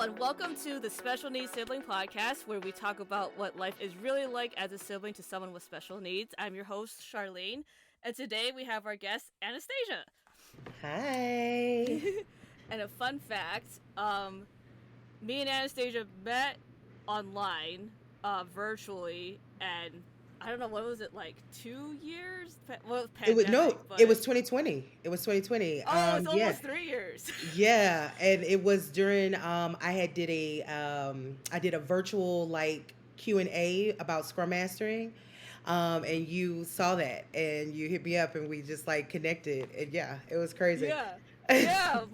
and welcome to the Special Needs Sibling Podcast, where we talk about what life is really like as a sibling to someone with special needs. I'm your host, Charlene, and today we have our guest, Anastasia. Hi. And a fun fact, me and Anastasia met online, virtually, and I don't know, what was it, like 2 years? Well, it was It was pandemic, no, it but was 2020. It was 2020. oh, it's Yeah. almost 3 years. Yeah, and it was during I did a virtual like Q&A about Scrum Mastering. And you saw that and you hit me up and we just like connected and yeah, it was crazy. Yeah.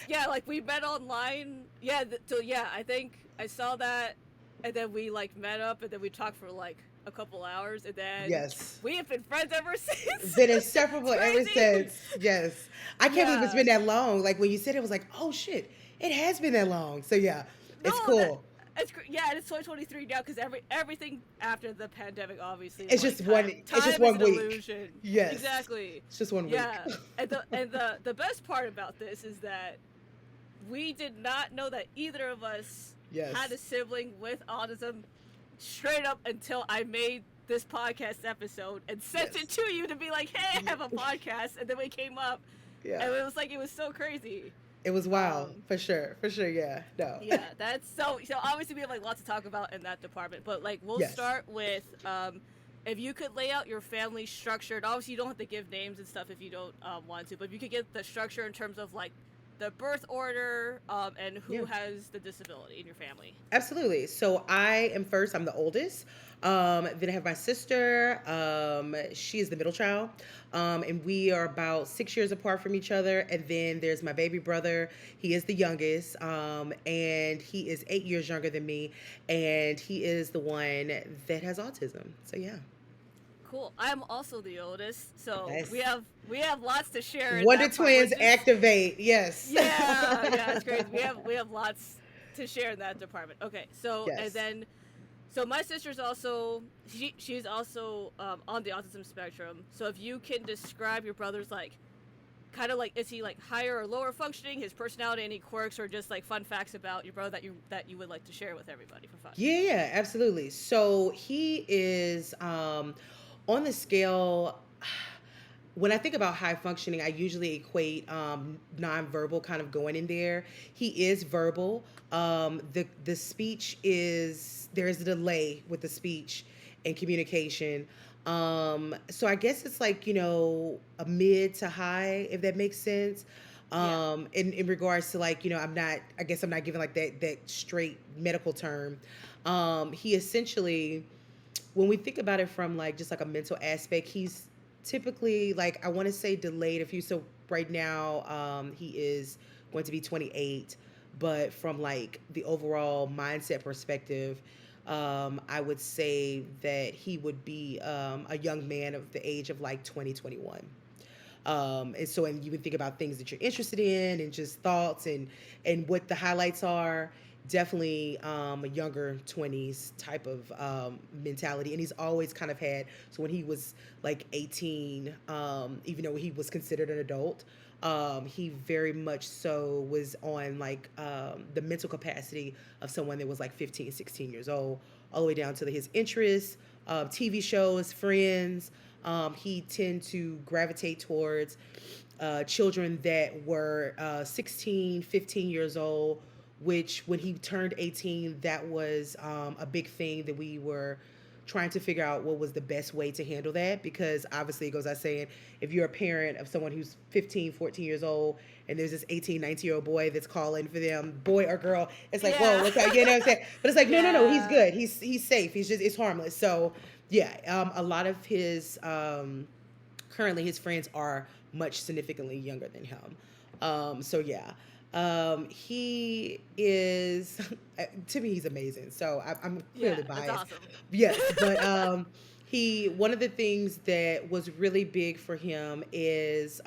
Yeah, like we met online. Yeah, so yeah, I think I saw that, and then we like met up, and then we talked for like a couple hours, and then Yes. we have been friends ever since. Been It's inseparable ever crazy. since. Yes. I can't believe it's Yeah. been that long. Like when you said it was like, oh shit, it has been that long. So yeah, No, it's that cool. yeah, it's 2023 now because everything after the pandemic obviously is It's like just one. It's just time is one an week. illusion. Yes, Exactly. it's just one week. Yeah, and the best part about this is that we did not know that either of us had Yes. a sibling with autism straight up until I made this podcast episode and sent it Yes. to you to be like, hey, I have a podcast. And then we came up Yeah. and it was so crazy. It was wild Um, for sure. For sure. Yeah. No. yeah, that's so obviously we have like lots to talk about in that department, but like we'll Yes. start with if you could lay out your family structure, and obviously you don't have to give names and stuff if you don't want to, but if you could get the structure in terms of like the birth order, and Yeah. who has the disability in your family. Absolutely. So I am first. I'm the oldest. Then I have my sister. She is the middle child. And we are about 6 years apart from each other. And then there's my baby brother. He is the youngest. And he is 8 years younger than me. And he is the one that has autism. So yeah. Cool. I'm also the oldest, so Nice. we have lots to share in Wonder that part. Twins activate. Yes. Yeah, yeah, it's crazy. We have lots to share in that department. Okay, so and Yes. then so my sister's also she's also on the autism spectrum. So if you can describe your brother's like kind of like, is he like higher or lower functioning, his personality, any quirks, or just like fun facts about your brother that you would like to share with everybody for fun. Yeah, yeah, absolutely. So he is on the scale. When I think about high functioning, I usually equate nonverbal kind of going in there. He is verbal. The speech is there is a delay with the speech and communication. So I guess it's like a mid to high, if that makes sense. Yeah. In regards to like I'm not. I guess I'm not giving like that straight medical term. He essentially, when we think about it from like just like a mental aspect, he's typically like I want to say delayed a few. So right now, he is going to be 28, but from like the overall mindset perspective, I would say that he would be a young man of the age of like 2021. And you would think about things that you're interested in and just thoughts and what the highlights are. Definitely a younger 20s type of mentality. And he's always kind of had, so when he was like 18, even though he was considered an adult, he very much so was on like the mental capacity of someone that was like 15, 16 years old, all the way down to his interests, TV shows, friends. He tend to gravitate towards children that were 16, 15 years old, which when he turned 18, that was a big thing that we were trying to figure out what was the best way to handle that, because obviously it goes out saying, if you're a parent of someone who's 15, 14 years old and there's this 18, 19-year-old boy that's calling for them, boy or girl, it's like, whoa, Yeah. what's that? You know what I'm saying? But it's like, no, no, no, he's Yeah. good, he's safe, it's harmless. So yeah, a lot of his currently his friends are much significantly younger than him. So yeah, he is to me he's amazing. So I'm Yeah, clearly that's biased. awesome. Yes, but he one of the things that was really big for him is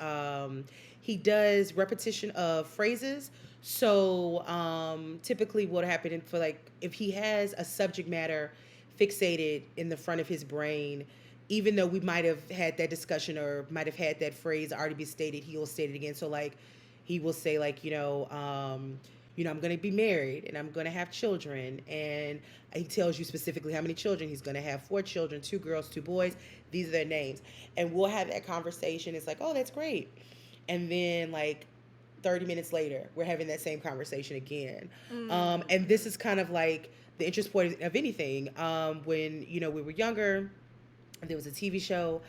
he does repetition of phrases. So typically, what happened for like if he has a subject matter fixated in the front of his brain, even though we might have had that discussion or might have had that phrase already be stated, he will state it again. So like he will say like I'm going to be married and I'm going to have children. And he tells you specifically how many children. He's going to have 4 children, 2 girls, 2 boys. These are their names. And we'll have that conversation. It's like, oh, that's great. And then, like, 30 minutes later, we're having that same conversation again. And this is kind of like the interest point of anything. When, we were younger, there was a TV show.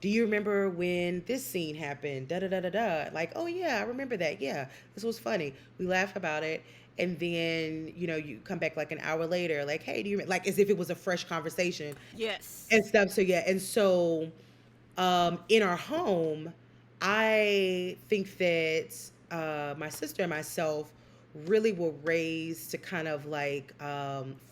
Do you remember when this scene happened? Da da da da da. Like, oh yeah, I remember that. Yeah, this was funny. We laugh about it, and then you come back like an hour later, like, hey, do you like as if it was a fresh conversation Yes. and stuff. So yeah, and so in our home, I think that my sister and myself really were raised to kind of like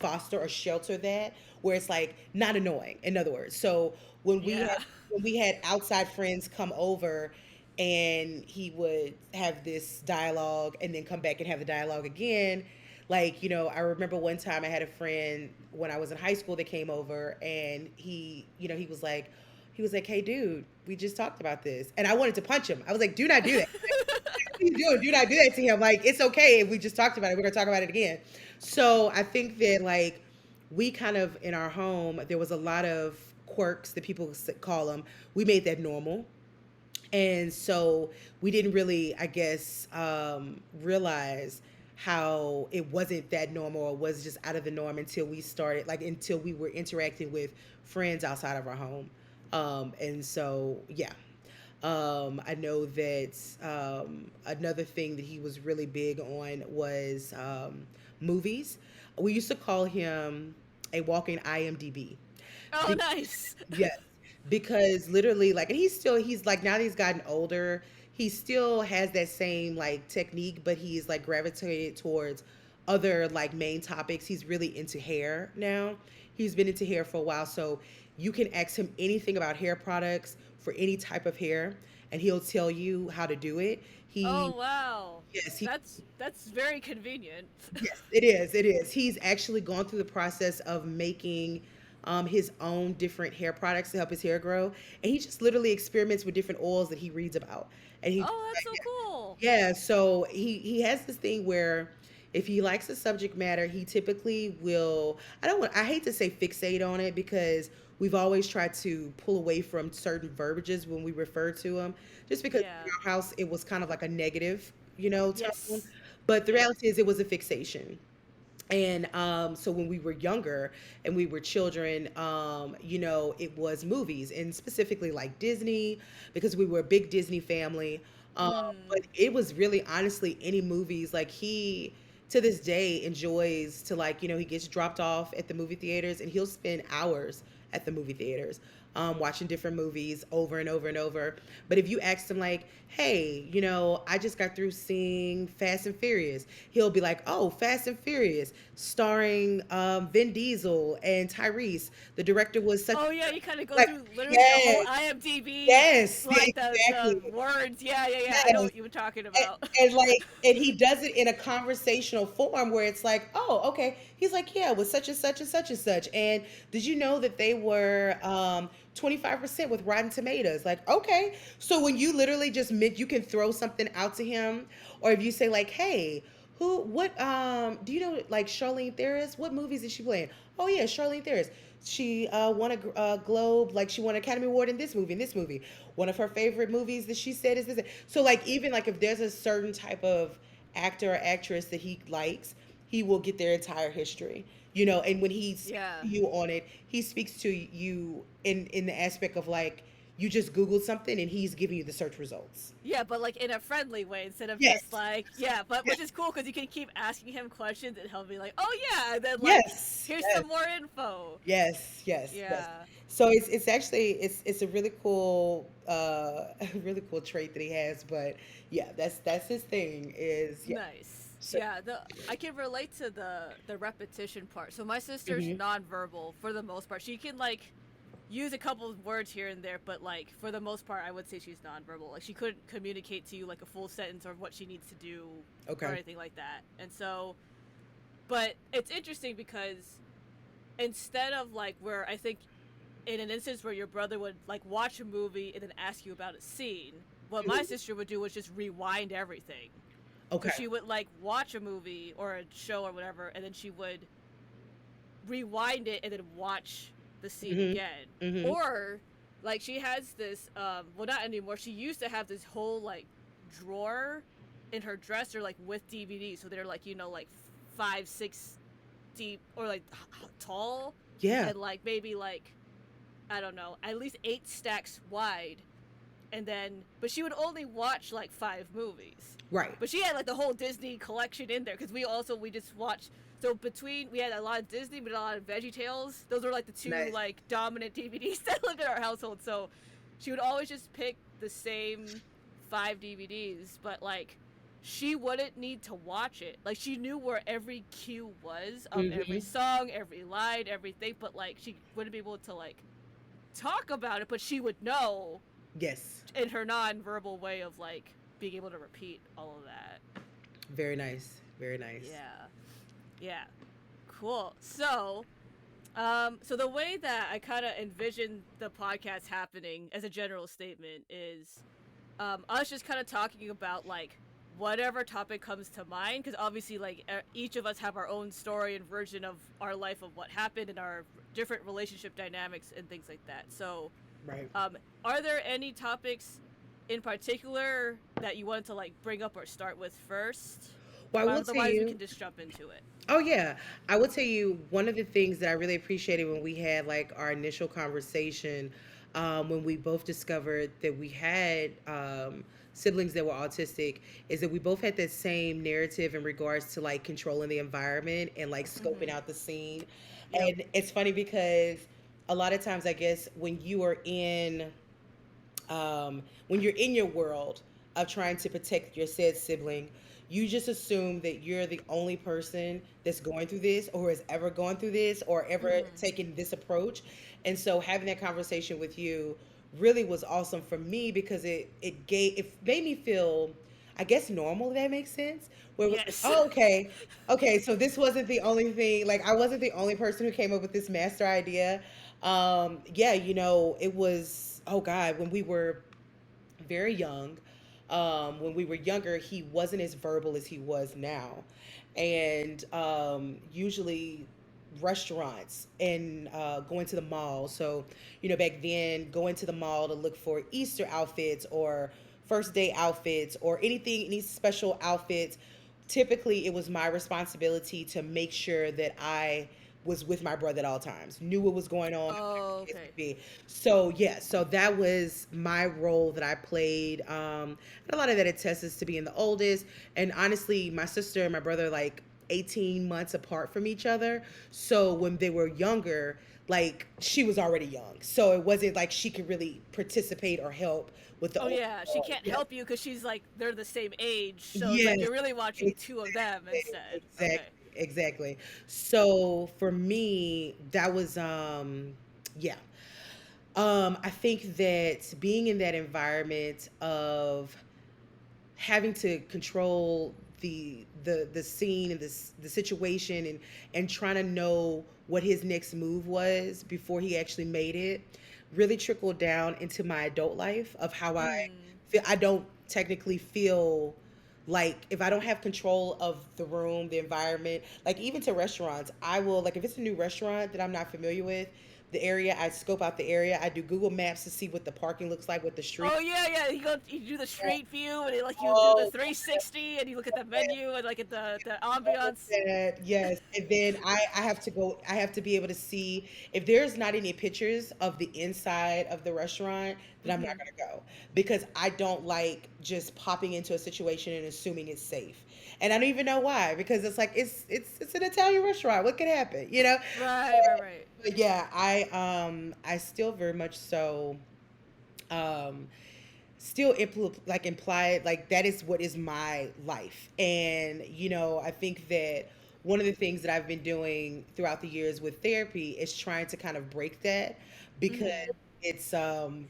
foster or shelter that, where it's like not annoying. In other words, so when we Yeah. had when we had outside friends come over, and he would have this dialogue and then come back and have the dialogue again. Like, I remember one time I had a friend when I was in high school that came over, and he was like, hey, dude, we just talked about this. And I wanted to punch him. I was like, do not do that. What are you doing? Do not do that to him. Like, it's okay if we just talked about it. We're going to talk about it again. So I think that, like, we kind of, in our home, there was a lot of quirks that people call them. We made that normal. And so we didn't really, I guess, realize how it wasn't that normal or was just out of the norm until we started, like, until we were interacting with friends outside of our home. And so, yeah. I know that another thing that he was really big on was movies. We used to call him a walking IMDb. Oh, nice. Yes, because literally, like, and he's like, now that he's gotten older, he still has that same like technique, but he's like gravitated towards other like main topics. He's really into hair now. He's been into hair for a while, so you can ask him anything about hair products for any type of hair, and he'll tell you how to do it. Oh, He wow. Yes, That's very convenient. yes, it is. It is. He's actually gone through the process of making his own different hair products to help his hair grow, and he just literally experiments with different oils that he reads about, and he Oh, that's so cool. yeah. So he has this thing where if he likes the subject matter, he typically will. I hate to say fixate on it because we've always tried to pull away from certain verbiages when we refer to him, just because Yeah. in our house it was kind of like a negative, tone. Yes. But the Yeah. reality is, it was a fixation. And so when we were younger and we were children, it was movies, and specifically like Disney, because we were a big Disney family. But Mm. it was really honestly any movies. Like, he to this day enjoys to, like, he gets dropped off at the movie theaters, and he'll spend hours at the movie theaters watching different movies over and over and over. But if you ask him, like, hey, I just got through seeing Fast and Furious, he'll be like, oh, Fast and Furious, starring Vin Diesel and Tyrese. The director was such, Oh yeah, you kind of go like, through literally the whole yes, IMDb, yes, yeah, like the exactly. words. Yeah, yeah, yeah. I know Yes. what you were talking And, about. and he does it in a conversational form where it's like, oh, okay. He's like, yeah, with such and such and such and such. And did you know that they were 25% with Rotten Tomatoes? Like, okay. So when you literally just you can throw something out to him, or if you say, like, hey, what do you know, like, Charlene Theris? What movies is she playing? Oh yeah, Charlene Theris. She won a Globe, like, she won an Academy Award in this movie, one of her favorite movies that she said is this. So, like, even like if there's a certain type of actor or actress that he likes, he will get their entire history. And when he speaks Yeah. to you on it, he speaks to you in the aspect of, like, you just Googled something and he's giving you the search results. Yeah, but like in a friendly way instead of Yes. just like, yeah, but Yes. which is cool because you can keep asking him questions and he'll be like, oh yeah, and then like, Yes. here's Yes. some more info. Yes, yes, yes. Yeah. So it's actually it's a really cool a really cool trait that he has. But yeah, that's his thing is, yeah. Nice. So Yeah, I can relate to the repetition part. So my sister's mhm. nonverbal for the most part. She can like use a couple of words here and there, but like for the most part, I would say she's nonverbal. Like she couldn't communicate to you like a full sentence or what she needs to do or Okay. anything like that. And so, but it's interesting because instead of like where I think in an instance where your brother would like watch a movie and then ask you about a scene, what my Mhm. sister would do was just rewind everything. Okay. So she would like watch a movie or a show or whatever, and then she would rewind it and then watch the scene Mhm. again. Mhm. Or like she has this well, not anymore. She used to have this whole like drawer in her dresser like with DVDs. So they're like, like 5, 6 deep or like tall, Yeah. and like maybe like I don't know, at least 8 stacks wide. And then but she would only watch like 5 movies. Right. But she had like the whole Disney collection in there because we just watched. So between we had a lot of Disney, but a lot of Veggie Tales. Those were like the two Nice. like dominant DVDs that lived in our household. So she would always just pick the same 5 DVDs, but like she wouldn't need to watch it. Like she knew where every cue was of every Mhm. song, every line, everything. But like she wouldn't be able to like talk about it, but she would know Yes. in her non-verbal way of like being able to repeat all of that. Very nice. Very nice. Yeah. Yeah. Cool. So the way that I kind of envision the podcast happening as a general statement is us just kind of talking about like whatever topic comes to mind, because obviously like each of us have our own story and version of our life of what happened and our different relationship dynamics and things like that. So Right. are there any topics in particular that you wanted to like bring up or start with first? Well, I will tell Otherwise, we you. can just jump into it. Oh yeah, I will tell you one of the things that I really appreciated when we had like our initial conversation, when we both discovered that we had siblings that were autistic, is that we both had that same narrative in regards to like controlling the environment and like scoping Mm-hmm. out the scene. Yep. And it's funny because a lot of times, I guess, when you're in your world of trying to protect your said sibling, you just assume that you're the only person that's going through this or has ever gone through this or ever Mm-hmm. taken this approach. And so having that conversation with you really was awesome for me because it made me feel, I guess, normal, if that makes sense. Where it was like, Yes. oh, okay, so this wasn't the only thing, like I wasn't the only person who came up with this master idea. Yeah, it was, oh God, when we were very young. When we were younger, he wasn't as verbal as he was now. And usually restaurants and going to the mall. So, back then, going to the mall to look for Easter outfits or first day outfits or any special outfits. Typically, it was my responsibility to make sure that I was with my brother at all times, knew what was going on, whatever Oh, the case may okay. be. So yeah, so that was my role that I played. And a lot of that attests to being the oldest. And honestly, my sister and my brother like 18 months apart from each other. So when they were younger, like she was already young. So it wasn't like she could really participate or help with the Oh older yeah, she girl. can't Yes. help you because she's like they're the same age, so it's like Yes. you're really watching two of them instead. Okay. Exactly. So for me, that was yeah. I think that being in that environment of having to control the scene and the situation and trying to know what his next move was before he actually made it really trickled down into my adult life of how I Mm. feel. I don't technically feel like if I don't have control of the room, the environment, like even to restaurants, I will, like if it's a new restaurant that I'm not familiar with, the area, I scope out the area. I do Google Maps to see what the parking looks like, what the street. Oh yeah, yeah. You do the street view and like you do the Oh, 360 and you look at the yes, menu and like at the all of ambiance. that, yes. And then I have to go, I have to be able to see if there's not any pictures of the inside of the restaurant, then I'm not Mm-hmm. gonna go because I don't like just popping into a situation and assuming it's safe. And I don't even know why, because it's like it's an Italian restaurant. What could happen, you know? Right, right, right. But yeah, I still very much so um still like implied like that is what is my life. And I think that one of the things that I've been doing throughout the years with therapy is trying to kind of break that because Mm-hmm. it's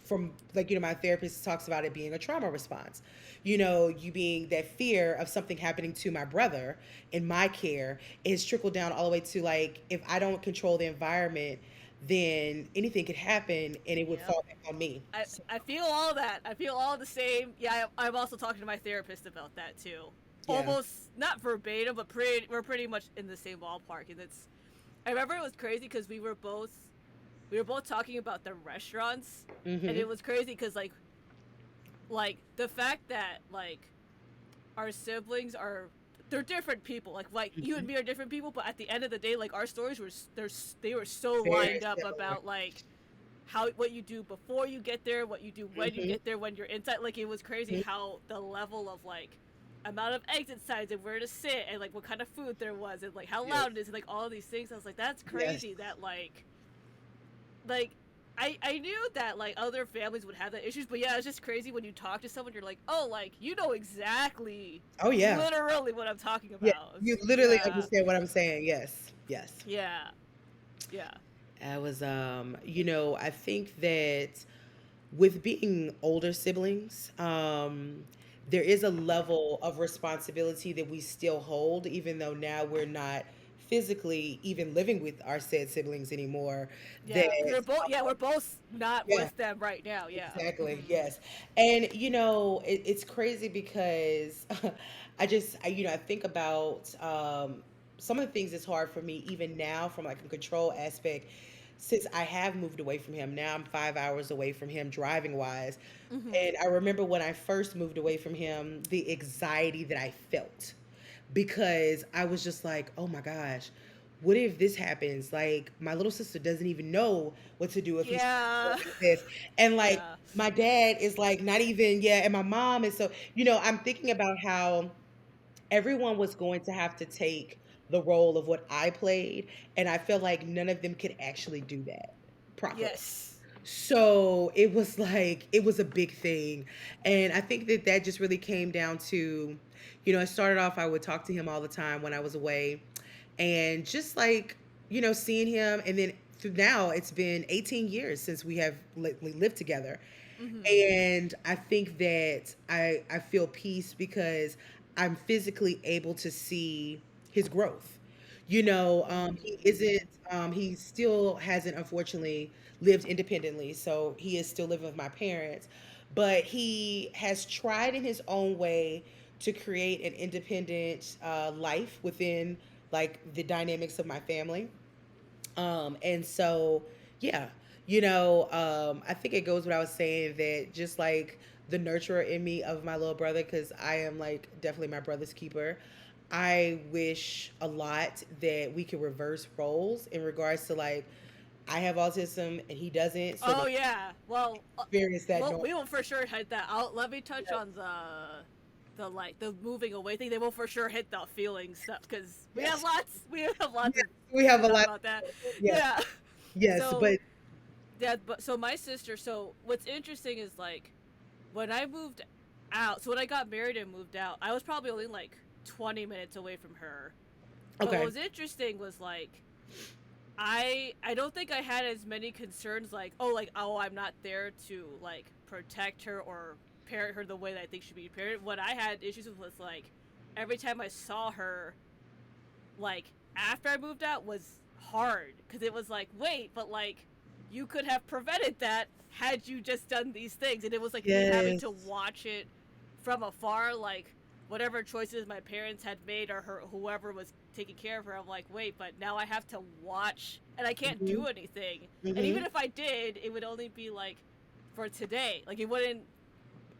from like my therapist talks about it being a trauma response. You being that fear of something happening to my brother in my care is trickled down all the way to like if I don't control the environment, then anything could happen and it would Yep. fall back on me. I feel all that. I feel all the same. Yeah, I'm also talking to my therapist about that too. Yeah. almost not verbatim, but we're pretty much in the same ballpark. And it's I remember it was crazy because we were both talking about the restaurants, and Mm-hmm. it was crazy because like the fact that like our siblings are they're different people. Like you and Mm-hmm. me are different people, but at the end of the day, like our stories were they were so Very lined up similar. about like how what you do before you get there, what you do when you Mm-hmm. get there, when you're inside. Like it was crazy how the level of like amount of exit signs and where to sit and like what kind of food there was and like how Yes. loud it is and like all of these things. I was like, that's Yes. crazy that like I knew that like other families would have that issues, but yeah, it's just crazy when you talk to someone, you're like, oh, like you know exactly, Oh yeah. literally what I'm talking Yeah. about. You literally Yeah, understand what I'm saying. Yes. Yes. yeah, yeah. I was, I think that with being older siblings, there is a level of responsibility that we still hold, even though now we're not physically even living with our said siblings anymore. That, Yeah, because we're both not yeah, with them right now. Yeah. exactly. Hmm. Yes. And, it's crazy because I think about some of the things that's hard for me even now from like a control aspect. Since I have moved away from him, now I'm 5 hours away from him driving wise. Hmm. And I remember when I first moved away from him, the anxiety that I felt because I was just like, oh my gosh, what if this happens? Like, my little sister doesn't even know what to do if he starts Yeah. doing this. And like, Yeah. my dad is like, not even, yeah, and my mom is so, I'm thinking about how everyone was going to have to take the role of what I played. And I feel like none of them could actually do that properly. Yes. So it was like, it was a big thing. And I think that that just really came down to, it started off, I would talk to him all the time when I was away. And just like, seeing him. And then through now, it's been 18 years since we have lived together. Hmm. And I think that I feel peace because I'm physically able to see his growth. He isn't, he still hasn't, unfortunately, lived independently. So he is still living with my parents. But he has tried in his own way to create an independent life within like the dynamics of my family. And so, yeah, I think it goes what I was saying that just like the nurturer in me of my little brother, because I am like definitely my brother's keeper. I wish a lot that we could reverse roles in regards to like I have autism and he doesn't, so Oh that yeah. experience that Well, normal. we will for sure hit that. Let me touch Yes, on the like the moving away thing. They will for sure hit the feeling stuff because yes, we have lots yes. We have to a talk lot. about that. Yes, Yeah. yes, So but so my sister. So what's interesting is like when I moved out. So when I got married and moved out, I was probably only like 20 minutes away from her. But what okay. was interesting was like I don't think I had as many concerns like oh I'm not there to like protect her or parent her the way that I think should be parented. What I had issues with was like every time I saw her like after I moved out was hard because it was like wait but like you could have prevented that had you just done these things, and it was like me having to Yes. watch it from afar, like whatever choices my parents had made or her whoever was taking care of her. I'm like wait but now I have to watch and I can't Hmm. do anything, and even Hmm. if I did it would only be like for today. Like it wouldn't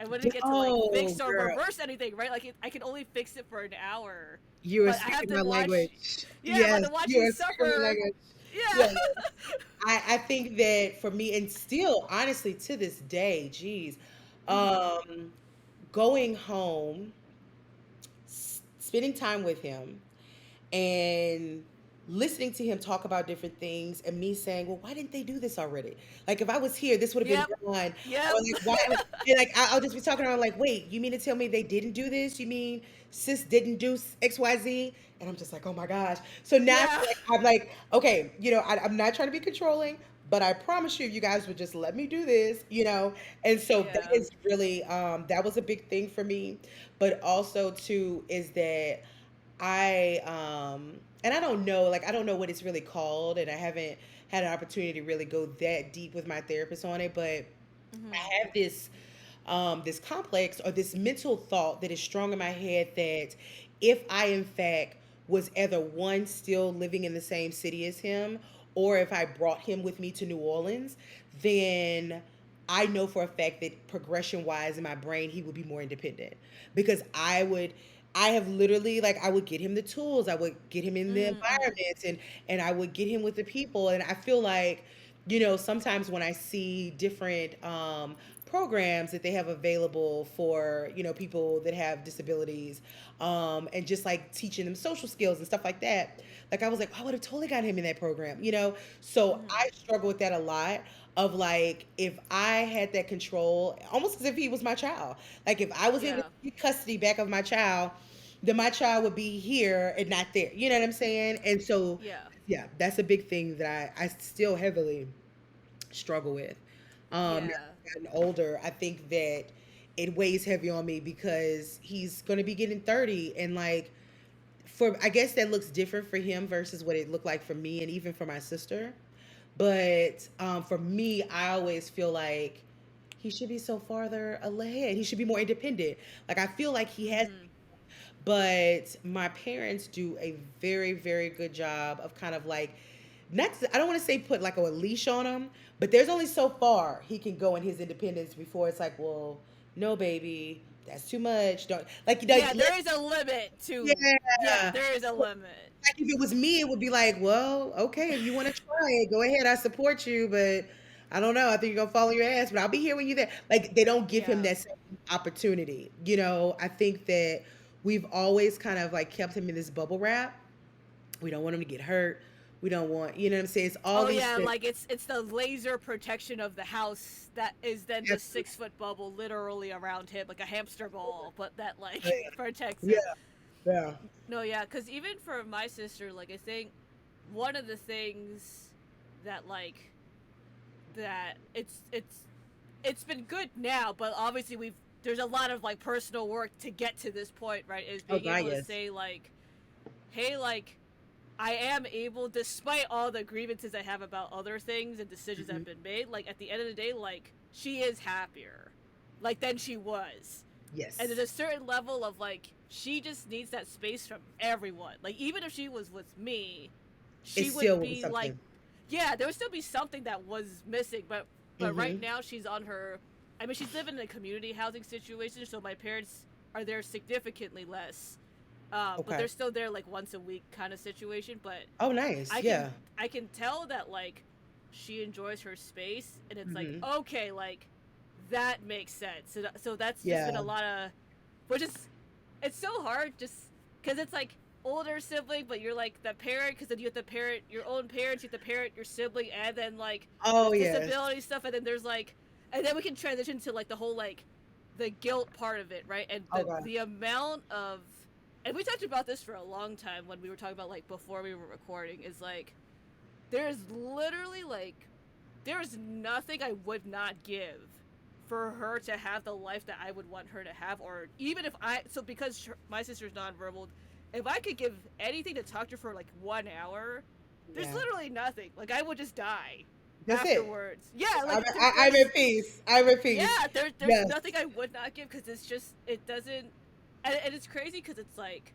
I wouldn't get to like Oh, fix or girl. reverse anything, right? Like I can only fix it for an hour, You are but I have speaking to my watch. language. Yeah, I have Yes, to watch you you are speaking my suffer. language. Yeah. Yes. I think that for me, and still, honestly, to this day, geez, Hmm. um, going home, spending time with him, and listening to him talk about different things, and me saying, "Well, why didn't they do this already? Like, if I was here, this would have been Yep. done." Or Yep. like, why? And like, I'll just be talking around, like, "Wait, you mean to tell me they didn't do this? You mean sis didn't do X, Y, Z?" And I'm just like, "Oh my gosh!" So now Yeah. I'm like, okay, I'm not trying to be controlling. But I promise you, if you guys would just let me do this. And so that Yeah. is really, that was a big thing for me. But also, too, is that and I don't know, like I don't know what it's really called, and I haven't had an opportunity to really go that deep with my therapist on it, but I Hmm. have this this complex or this mental thought that is strong in my head that if I, in fact, was either one still living in the same city as him, or if I brought him with me to New Orleans, then I know for a fact that progression wise in my brain, he would be more independent because I have literally like I would get him the tools, I would get him in the Mm-hmm. environments, and I would get him with the people, and I feel like sometimes when I see different programs that they have available for people that have disabilities, and just like teaching them social skills and stuff like that, like I was like, "Oh, I would have totally got him in that program. So Mm-hmm. I struggle with that a lot of like if I had that control, almost as if he was my child. Like if I was able to Yeah. get custody back of my child, then my child would be here and not there. You know what I'm saying? And so, Yeah. yeah, that's a big thing that I still heavily struggle with. Now Yeah. I've gotten older, I think that it weighs heavy on me because he's going to be getting 30, and like for I guess that looks different for him versus what it looked like for me and even for my sister. But for me, I always feel like he should be so farther ahead. He should be more independent. Like I feel like he has, Mm-hmm. but my parents do a very, very good job of kind of like, not, I don't want to say put like a leash on him, but there's only so far he can go in his independence before it's like, well, no, baby, that's too much. Don't Yeah, let, there is a limit to. Yeah, yeah. there is a limit. Like if it was me, it would be like, well, okay, if you want to try it, go ahead. I support you, but I don't know. I think you're gonna fall on your ass, but I'll be here when you're there. Like they don't give him Yeah. that same opportunity. I think that we've always kind of like kept him in this bubble wrap. We don't want him to get hurt. We don't want, you know what I'm saying? It's all Oh these yeah, things. like it's the laser protection of the house that is then the Absolutely. 6 foot bubble literally around him, like a hamster ball, but that like protects Yeah, him. yeah, No, yeah, because even for my sister, like I think one of the things that like that it's been good now, but obviously we've there's a lot of like personal work to get to this point, right? Is oh being God, able to yes. say like, hey, like I am able, despite all the grievances I have about other things and decisions that Hmm. have been made, like at the end of the day, like she is happier, like than she was, and there's Yes. a certain level of like she just needs that space from everyone. Like even if she was with me, It she still would will be be like, something. yeah, there would still be something that was missing, but right Hmm. now she's on her. I mean, she's living in a community housing situation, so my parents are there significantly less, but Okay. they're still there like once a week kind of situation. But Oh, nice. I Yeah. can I can tell that like she enjoys her space, and it's like Hmm. okay, like that makes sense. So that's just been Yeah. a lot of, which is it's so hard just because it's like older sibling, but you're like the parent because then you have to parent your own parents, you have to parent your sibling, and then like Oh, there's yes. disability stuff, and then there's like, and then we can transition to like the whole like the guilt part of it, right? And Oh, the gosh. amount of, and we talked about this for a long time when we were talking about like before we were recording, is like there's literally like there's nothing I would not give for her to have the life that I would want her to have, or even if I, so because my sister's nonverbal, if I could give anything to talk to her for like 1 hour, there's Yeah. literally nothing. Like I would just die That's it. afterwards. Yeah, I'm, like I'm there's at peace. I'm at yeah, peace. there's Yes. nothing I would not give because it's just it doesn't, and it's crazy because it's like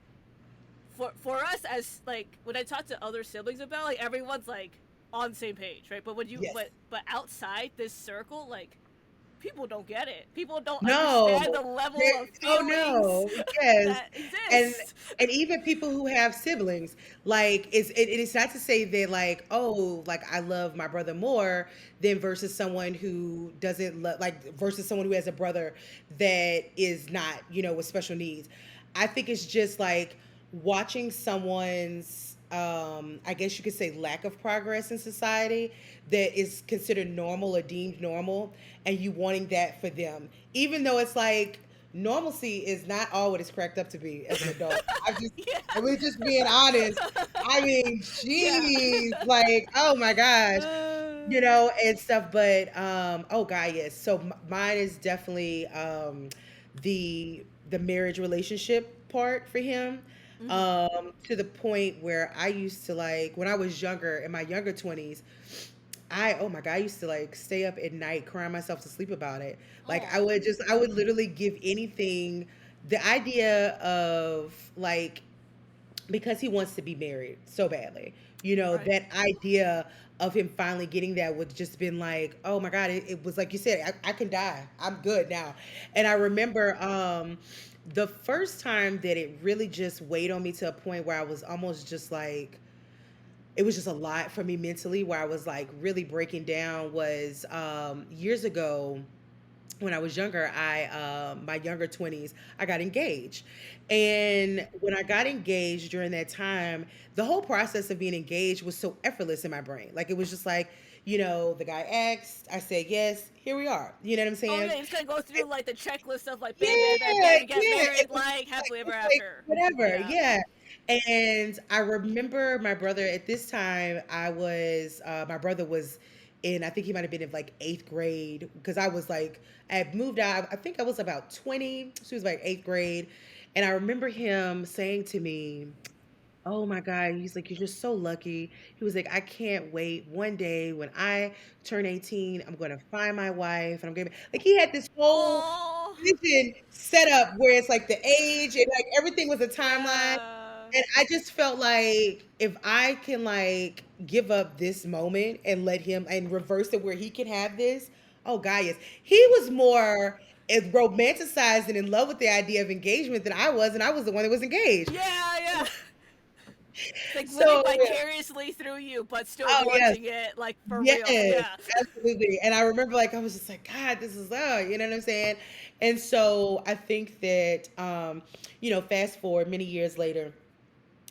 for us as like when I talk to other siblings about, like everyone's like on the same page, right? But when you Yes. but outside this circle, like people don't get it. People don't No. understand the level There- of oh feelings no. Yes. that And exist. and even people who have siblings, like it's not to say that like, oh, like I love my brother more than versus someone who doesn't love, like versus someone who has a brother that is not, with special needs. I think it's just like watching someone's, I guess you could say, lack of progress in society that is considered normal or deemed normal, and you wanting that for them, even though it's like normalcy is not all what it's cracked up to be as an adult. Yeah. And we're just being honest. I mean, Yeah. jeez, like, oh my gosh, and stuff. But oh god, yes. So mine is definitely the marriage relationship part for him. Mhm. To the point where I used to, like, when I was younger, in my younger 20s, oh my God, I used to like stay up at night crying myself to sleep about it. Like Oh, I would literally give anything. The idea of like, because he wants to be married so badly, right. that idea of him finally getting that would just been like, oh my God, it was like you said, I can die. I'm good now. And I remember the first time that it really just weighed on me to a point where I was almost just like, it was just a lot for me mentally, where I was like really breaking down, was years ago when I was younger. My younger 20s, I got engaged. And when I got engaged during that time, the whole process of being engaged was so effortless in my brain. Like it was just like, the guy asked, I said yes, here we are. You know what I'm Oh saying? yeah, you just kind of go through like the checklist of like bam, bam, bam, Yeah, bam. You get yeah. married, like happily ever It's like after. whatever. Yeah. Yeah. And I remember my brother at this time, my brother was in, I think he might have been in like eighth grade, because I was like, I had moved out. I think I was about 20. So he was like eighth grade. And I remember him saying to me, oh my God, he's like, you're just so lucky. He was like, I can't wait. One day when I turn 18, I'm going to find my wife and I'm going to, like, he had this whole Oh. vision set up where it's like the age and like everything was a timeline. Yeah. And I just felt like if I can like give up this moment and let him and reverse it where he can have this, oh God, yes. He was more romanticized and in love with the idea of engagement than I was, and I was the one that was engaged. Yeah, yeah. It's like living So yeah. vicariously through you, but still Oh yes. wanting it like for real. Yes, Yeah. absolutely. And I remember like I was just like, God, this is you know what I'm saying? And so I think that fast forward many years later,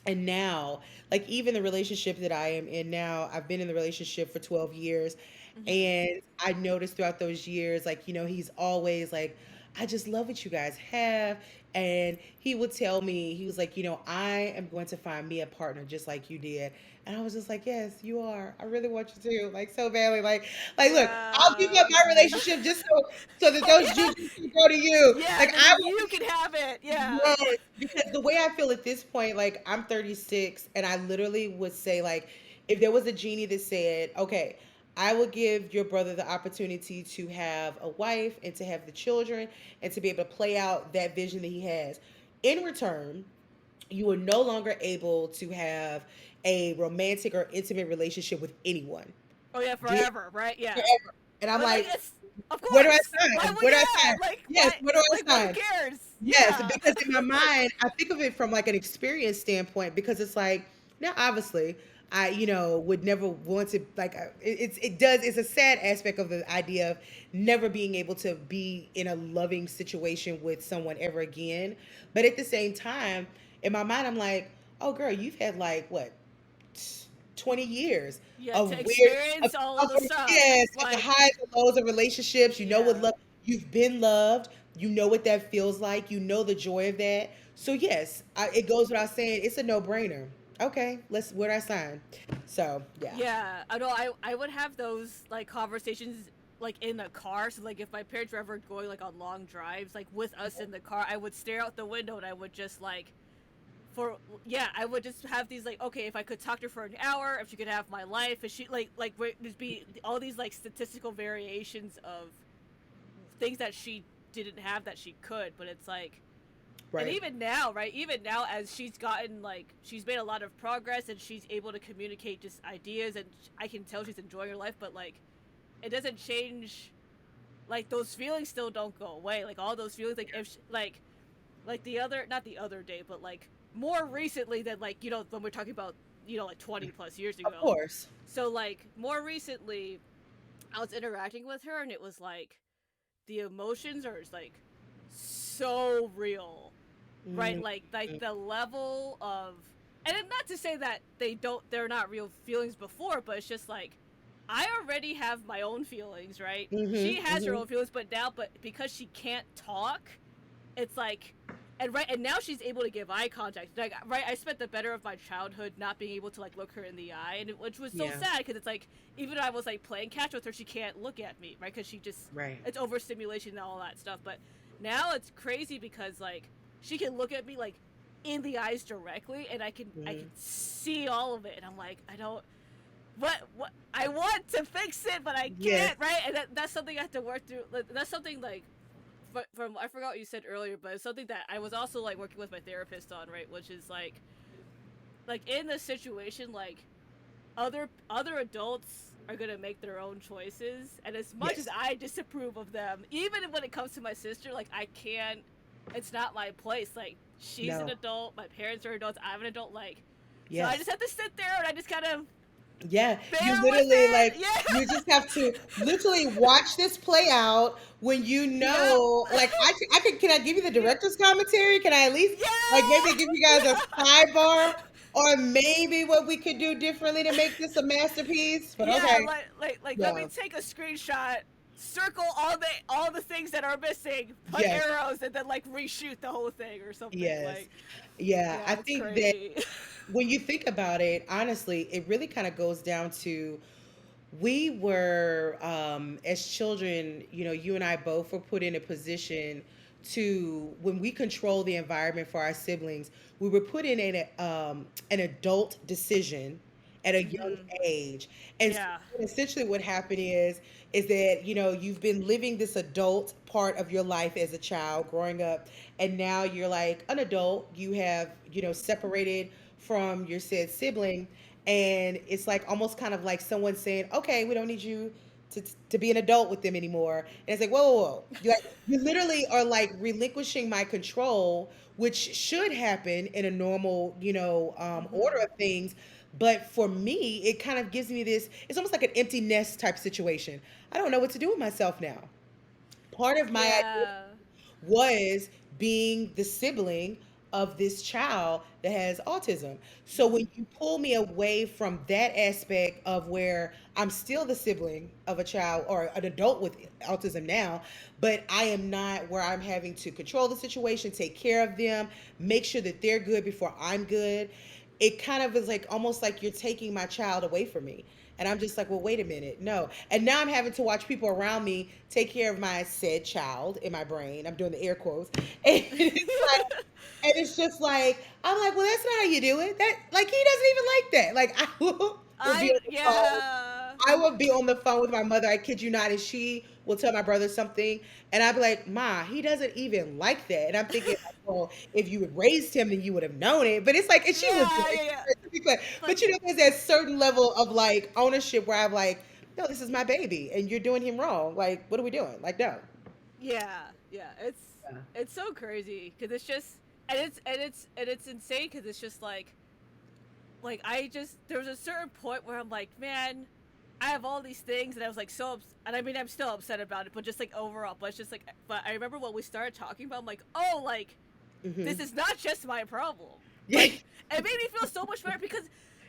and now, like even the relationship that I am in now, I've been in the relationship for 12 years. Hmm. And I noticed throughout those years, like, he's always like, I just love what you guys have. And he would tell me, he was like, I am going to find me a partner just like you did. And I was just like, yes, you are. I really want you to, like, so badly. Like, look, I'll give up Yeah. my relationship just so that Oh those yeah. juices can go to you. Yeah, Like, and I then will. you can have it. Yeah. Yes, because the way I feel at this point, like I'm 36, and I literally would say, like, if there was a genie that said, okay, I will give your brother the opportunity to have a wife and to have the children and to be able to play out that vision that he has. In return, you are no longer able to have a romantic or intimate relationship with anyone. Oh yeah, Get forever, right? Yeah. forever. And I'm But like like, it's of where do I course. Why sign? would Where do I yeah? sign? Like Yes, why where do like I what who sign? cares? Yes, Yeah. because in my mind, I think of it from like an experience standpoint, because it's like, now obviously I, would never want to like it's a sad aspect of the idea of never being able to be in a loving situation with someone ever again. But at the same time, in my mind, I'm like, oh girl, you've had like what, 20 years Yeah, of to weird experience all of the stuff. yes, of the Like highs and lows of relationships. You know what yeah. love, you've been loved, you know what that feels like, you know the joy of that. So yes, it goes without saying, it's a no-brainer. Okay, where do I sign? So yeah. Yeah, I know. I would have those like conversations like in a car. So like if my parents were ever going like on long drives, like with us in the car, I would stare out the window and I would just like for yeah, I would just have these like okay, if I could talk to her for an hour, if she could have my life, if she just be all these like statistical variations of things that she didn't have that she could, but it's like and Right. even now, right? Even now, as she's gotten like she's made a lot of progress and she's able to communicate just ideas, and I can tell she's enjoying her life. But like, it doesn't change. Like those feelings still don't go away. Like all those feelings, like if she, like the other, not the other day, but like more recently than like when we're talking about like 20 plus years Of ago. course. So like more recently, I was interacting with her and it was like the emotions are like so real, right? Mhm. Like the level of, and not to say that they're not real feelings before, but it's just like I already have my own feelings, right? She Mhm. has her Mhm. own feelings, but because she can't talk, it's like and now she's able to give eye contact, like right. I spent the better of my childhood not being able to like look her in the eye, which was so Yeah. sad because it's like even if I was like playing catch with her, she can't look at me, right? Because she just Right. it's overstimulation and all that stuff. But now it's crazy because like she can look at me like in the eyes directly, and I can Mhm. see all of it, and I'm like I don't what I want to fix it, but I Yes. can't, right? And that's something I have to work through. Like, that's something like from I forgot what you said earlier, but it's something that I was also like working with my therapist on, right? Which is like in this situation, like other adults are gonna make their own choices, and as much as Yes. I disapprove of them, even when it comes to my sister, like I can't. It's not my place. Like she's an No. adult, my parents are adults, I'm an adult. Like, so I Yes. just have to sit there and I just kind of Yeah, you bear with literally it. like Yeah, you just have to literally watch this play out when you yep, know like can I give you the yeah, director's commentary? Can I at least like maybe give you guys yeah, a sidebar or maybe what we could do differently to make this a masterpiece? But yeah. okay. Like let me Yeah. take a screenshot, circle all the things that are missing, put Yes. arrows, and then like reshoot the whole thing or something. Yes. Like, Yeah, I yeah, it's think that crazy. when you think about it, honestly, it really kind of goes down to we were as children, you and I both were put in a position to when we control the environment for our siblings, we were put in an adult decision at a young Hmm. age. And so Yeah. essentially what happened is that you've been living this adult part of your life as a child growing up, and now you're like an adult, you have separated from your said sibling, and it's like almost kind of like someone saying, okay, we don't need you to be an adult with them anymore. And it's like, whoa, whoa, whoa. You literally are like relinquishing my control, which should happen in a normal order Hmm. of things. But for me, it kind of gives me this, it's almost like an empty nest type situation. I don't know what to do with myself now. Part of my identity Yeah. was being the sibling of this child that has autism. So when you pull me away from that aspect of where I'm still the sibling of a child or an adult with autism now, but I am not where I'm having to control the situation, take care of them, make sure that they're good before I'm good. It kind of is like almost like you're taking my child away from me. And I'm just like, well, wait a minute. No. And now I'm having to watch people around me take care of my said child in my brain. I'm doing the air quotes. And it's like, and it's just like, I'm like, well, that's not how you do it. That, like, he doesn't even like that. Like, I will be I on the phone. yeah. I will be on the phone with my mother. I kid you not. And she will tell my brother something. And I'd be like, Ma, he doesn't even like that. And I'm thinking, like, well, if you had raised him, then you would have known it. But it's like, and she was Yeah, like, yeah, yeah. to be clear. But But there's that certain level of like ownership where I'm like, no, this is my baby and you're doing him wrong. Like, what are we doing? Like, no. yeah, yeah. It's so crazy because it's just and it's insane because it's just like I just there was a certain point where I'm like, man, I have all these things, and I was like and I mean I'm still upset about it, but just like overall, but it's just like, but I remember when we started talking about, I'm like, oh, like this Hmm. is not just my problem. Yeah. Like it made me feel so much better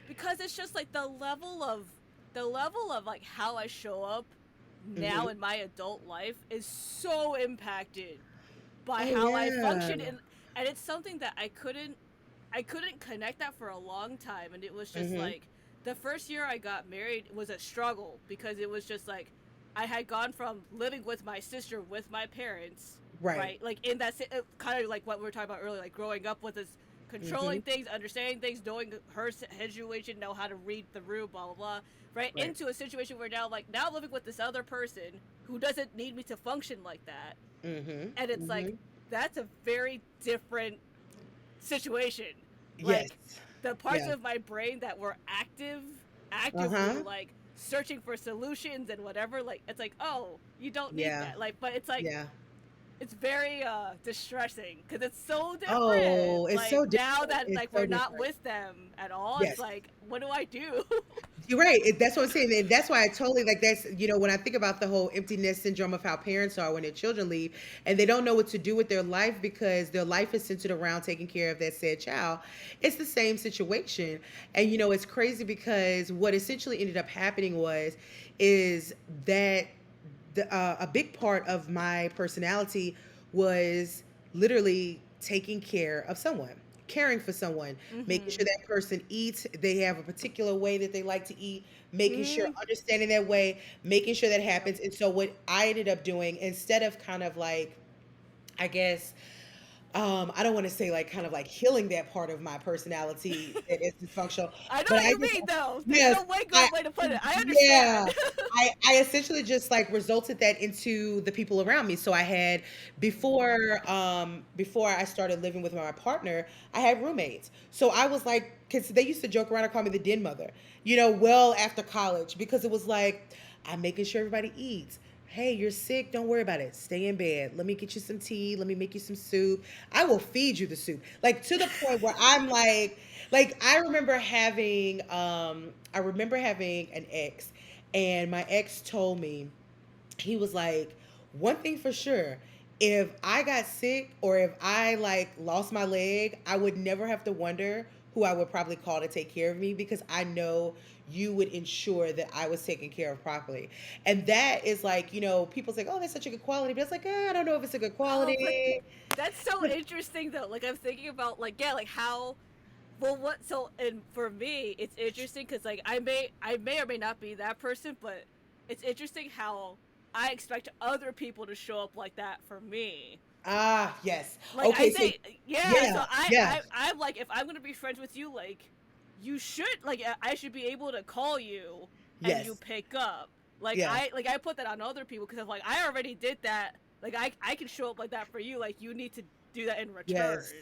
because it's just like the level of like how I show up now Hmm. in my adult life is so impacted by Oh, how I yeah. function, and it's something that I couldn't connect that for a long time, and it was just Hmm. like the first year I got married was a struggle because it was just like I had gone from living with my sister with my parents, Right. right? Like in that kind of like what we were talking about earlier, like growing up with us Hmm. controlling things, understanding things, knowing her situation, know how to read the room, blah blah blah, right? Right. Into a situation where now I'm living with this other person who doesn't need me to function like that, Hmm. and it's like Hmm. that's a very different situation. Yes. Like the parts Yeah. of my brain that were actively Uh-huh. like searching for solutions and whatever, like it's like, oh, you don't need Yeah. that. Like, but it's like Yeah. it's very distressing because it's so different. Oh, it's Like so now different. that It's like so we're not different. with them at all, it's Yes. like, what do I do? You're right. That's what I'm saying. And that's why I totally like that's, when I think about the whole empty nest syndrome of how parents are when their children leave and they don't know what to do with their life because their life is centered around taking care of that said child. It's the same situation. And, it's crazy because what essentially ended up happening is that a big part of my personality was literally taking care of someone, caring for someone, making sure Mm-hmm. that person eats, they have a particular way that they like to eat, making sure, Mm. understanding that way, making sure that Yep. happens. And so what I ended up doing, instead of kind of like, I guess, I don't want to say like kind of like healing that part of my personality that is dysfunctional, I know but what I you just mean, though. There's yes, no way I good way to put it. I yeah, understand. I essentially just like resulted that into the people around me. So I had before I started living with my partner, I had roommates. So I was like, because they used to joke around and call me the den mother, well after college because it was like I'm making sure everybody eats. Hey, you're sick. Don't worry about it. Stay in bed. Let me get you some tea. Let me make you some soup. I will feed you the soup. Like to the point where I'm like I remember having an ex, and my ex told me, he was like, one thing for sure, if I got sick or if I like lost my leg, I would never have to wonder who I would probably call to take care of me because I know you would ensure that I was taken care of properly. And that is like, people say, oh, that's such a good quality. But it's like, I don't know if it's a good Oh, but quality. that's so interesting though. Like I'm thinking about like yeah, like how well what so and for me it's interesting because like I may or may not be that person, but it's interesting how I expect other people to show up like that for me. Ah, yes. Like I Okay, so say yeah, so yeah, I, yeah, I I'm like if I'm gonna be friends with you, like you should like I should be able to call you and you yes, pick up. Like yeah, I put that on other people because I'm like I already did that. Like I can show up like that for you. Like you need to do that in return. yes.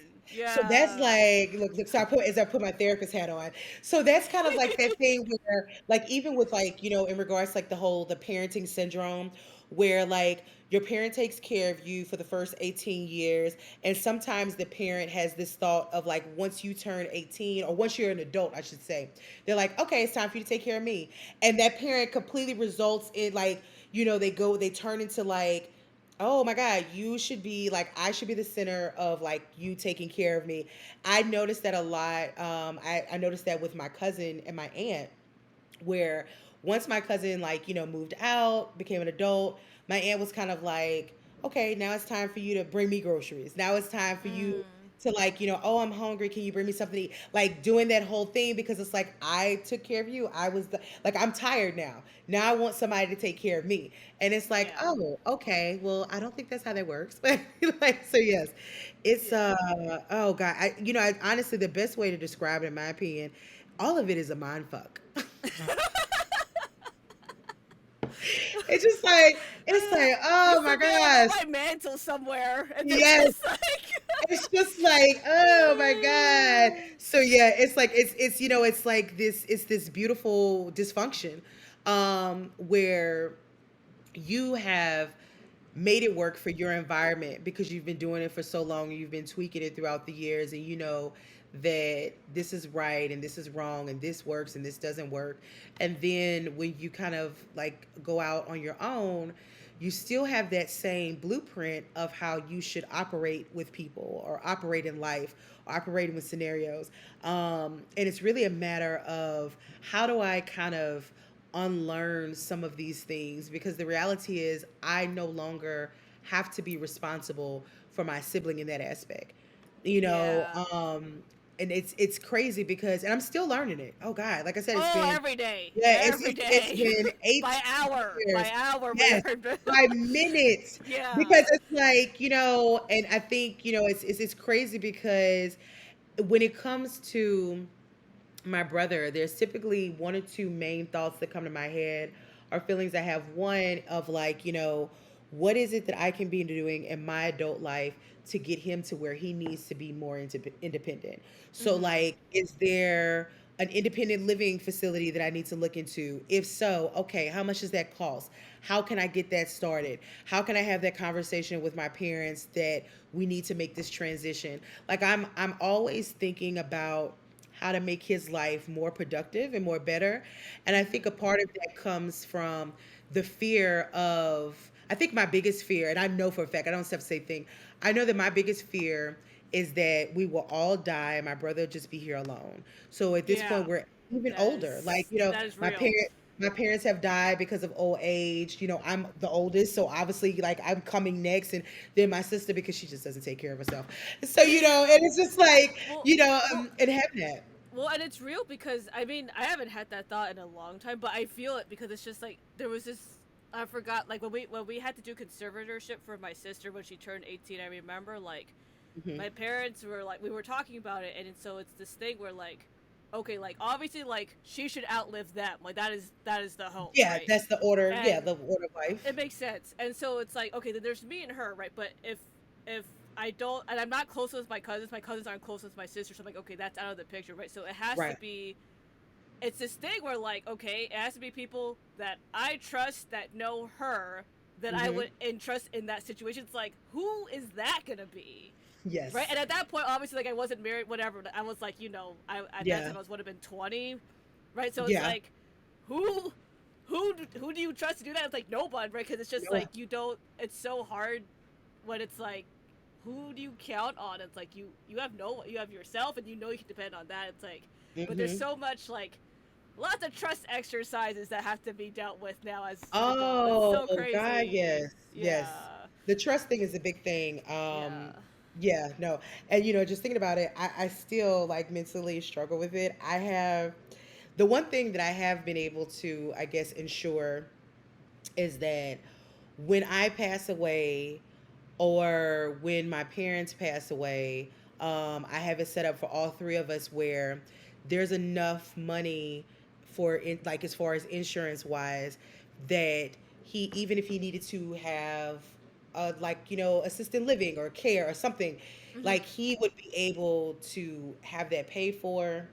So that's Yeah. like, look. So I put my therapist hat on. So that's kind of like that thing where, like, even with like, in regards to like the parenting syndrome, where like your parent takes care of you for the first 18 years, and sometimes the parent has this thought of like once you turn 18 or once you're an adult, I should say, they're like, okay, it's time for you to take care of me, and that parent completely results in like, they turn into like, oh my God, you should be like, I should be the center of like you taking care of me. I noticed that a lot. I noticed that with my cousin and my aunt, where once my cousin like, moved out, became an adult, my aunt was kind of like, okay, now it's time for you to bring me groceries. Now it's time for you Mm, to like, oh, I'm hungry. Can you bring me something to eat? Like doing that whole thing because it's like I took care of you. I was like I'm tired now. Now I want somebody to take care of me. And it's like, yeah. oh, okay. Well, I don't think that's how that works. But like, so yes, it's Yeah. oh God, honestly, the best way to describe it, in my opinion, all of it is a mind fuck. It's like, oh Used my to be like on gosh. my mantle somewhere, and then Yes. just like. It's just like, oh my God. So yeah, it's like it's this beautiful dysfunction where you have made it work for your environment because you've been doing it for so long and you've been tweaking it throughout the years, and you know that this is right and this is wrong and this works and this doesn't work. And then when you kind of like go out on your own, you still have that same blueprint of how you should operate with people or operate in life or operating with scenarios. And it's really a matter of how do I kind of unlearn some of these things, because the reality is I no longer have to be responsible for my sibling in that aspect. You know, Yeah. and it's crazy because, and I'm still learning it. Oh God, like I said, it's Oh, been, every day, yeah, every it's day, been by 18 hour, years. by hour. We Yes, are. 5 minutes. Yeah. Because it's like, and I think, it's crazy because when it comes to my brother, there's typically one or two main thoughts that come to my head or feelings I have. One of like, what is it that I can be doing in my adult life to get him to where he needs to be more independent? So, Mhm. like, is there an independent living facility that I need to look into? If so, okay, how much does that cost? How can I get that started? How can I have that conversation with my parents that we need to make this transition? Like I'm always thinking about how to make his life more productive and more better. And I think a part of that comes from the fear of, I think my biggest fear, and I know for a fact, I don't have to say thing, I know that my biggest fear is that we will all die and my brother will just be here alone. So at this point, Yeah. we're even That older. Like, is that is my real. parents, my parents have died because of old age. I'm the oldest, so obviously, like, I'm coming next, and then my sister because she just doesn't take care of herself. So and it's just like, well, well, and having that. well, and it's real because I mean I haven't had that thought in a long time, but I feel it because it's just like there was this. I forgot like when we had to do conservatorship for my sister when she turned 18. I remember like Hmm. my parents were like, we were talking about it, and so it's this thing where like, okay, like obviously like she should outlive them, like that is the hope, Yeah, right? that's the order. Yeah, And the order of life. it makes sense. And so it's like, okay, then there's me and her, right? But if I don't, and I'm not close with my cousins aren't close with my sister, so I'm like, okay, that's out of the picture, right? So it has to Right. be, it's this thing where like, okay, it has to be people that I trust that know her, that I Hmm. would entrust in that situation. It's like, who is that gonna be? Right? Yes. And at that point, obviously, like I wasn't married, whatever. I was like, I at that Yeah. time I would have been 20, right? So it's Yeah. like, who, who do you trust to do that? It's like no one, right? Because it's just No. like you don't. It's so hard when it's like, who do you count on? It's like you have no, you have yourself, and you know you can depend on that. It's like, but there's Hmm. so much like lots of trust exercises that have to be dealt with now as an adult. It's Oh so God, crazy. yes, Yeah, yes. The trust thing is a big thing. yeah. Yeah, no, and just thinking about it, I still like mentally struggle with it. I have the one thing that I have been able to, I guess, ensure is that when I pass away or when my parents pass away, I have it set up for all three of us where there's enough money like as far as insurance wise, that he, even if he needed to have like assisted living or care or something, Hmm. like he would be able to have that paid for,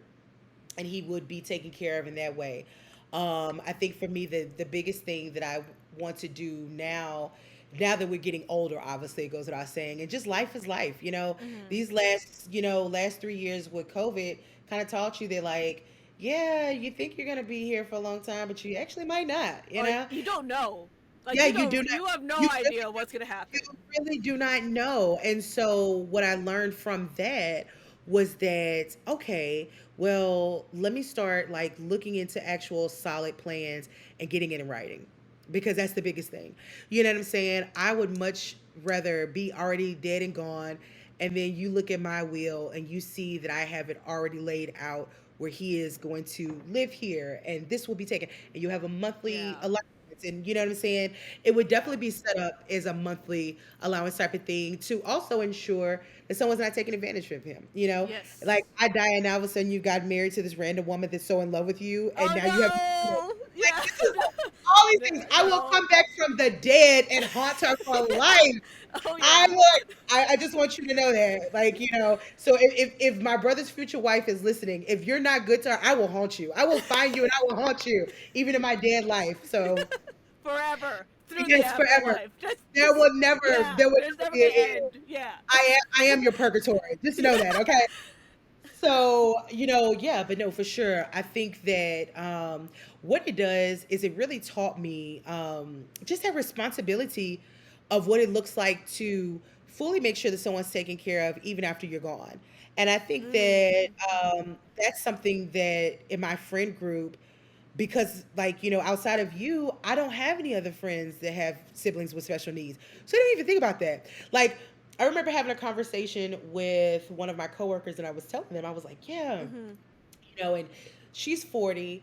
and he would be taken care of in that way. I think for me, the biggest thing that I want to do now that we're getting older, obviously it goes without saying, and just life is life. Hmm. These last 3 years with COVID kind of taught you that, like, yeah, you think you're gonna be here for a long time, but you actually might not. Or you don't know. Like Yeah, you do not. you have no You idea what's gonna you happen. really do not know. And so what I learned from that was that, okay, well, let me start like looking into actual solid plans and getting it in writing, because that's the biggest thing. You know what I'm saying? I would much rather be already dead and gone, and then you look at my will and you see that I have it already laid out where he is going to live here and this will be taken, and you have a monthly Yeah. allowance, and you know what I'm saying? It would Yeah. definitely be set up as a monthly allowance type of thing to also ensure that someone's not taking advantage of him. Like Yes. I die and now all of a sudden you got married to this random woman that's so in love with you, and Oh now you have no. like Yeah. all these things. I will No. come back from the dead and haunt her for life. Oh I yeah. would. I just want you to know that, like, So if my brother's future wife is listening, if you're not good to her, I will haunt you. I will find you and I will haunt you, even in my dead life. So Forever through the yes, forever. afterlife. Just There will never, yeah. there will There's never never be gonna an end. end. Yeah. I am your purgatory. Just know that, okay? So, yeah, but no, for sure. I think that what it does is it really taught me just that responsibility of what it looks like to fully make sure that someone's taken care of even after you're gone. And I think that Mm. that's something that in my friend group, because, like, outside of you, I don't have any other friends that have siblings with special needs, so I didn't even think about that. Like, I remember having a conversation with one of my coworkers and I was telling them, I was like, yeah, Mhm. and she's 40,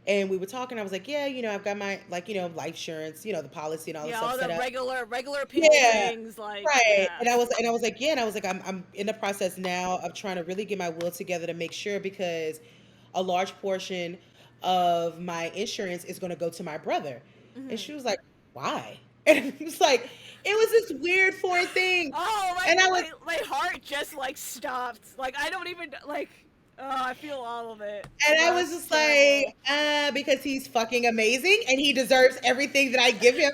and we were talking, I was like, yeah, I've got my, like, life insurance, the policy and all the Yeah. stuff All set the up. regular people Yeah, things. Like right. yeah. And I was like, yeah, and I was like, I'm in the process now of trying to really get my will together to make sure, because a large portion of my insurance is going to go to my brother. And Mhm. she was like, why? And it was like, it was this weird foreign thing. Oh And I was, my heart just like stopped. Like I don't even like. Oh, I feel all of it. and I was That's just like, terrible. because he's fucking amazing and he deserves everything that I give him.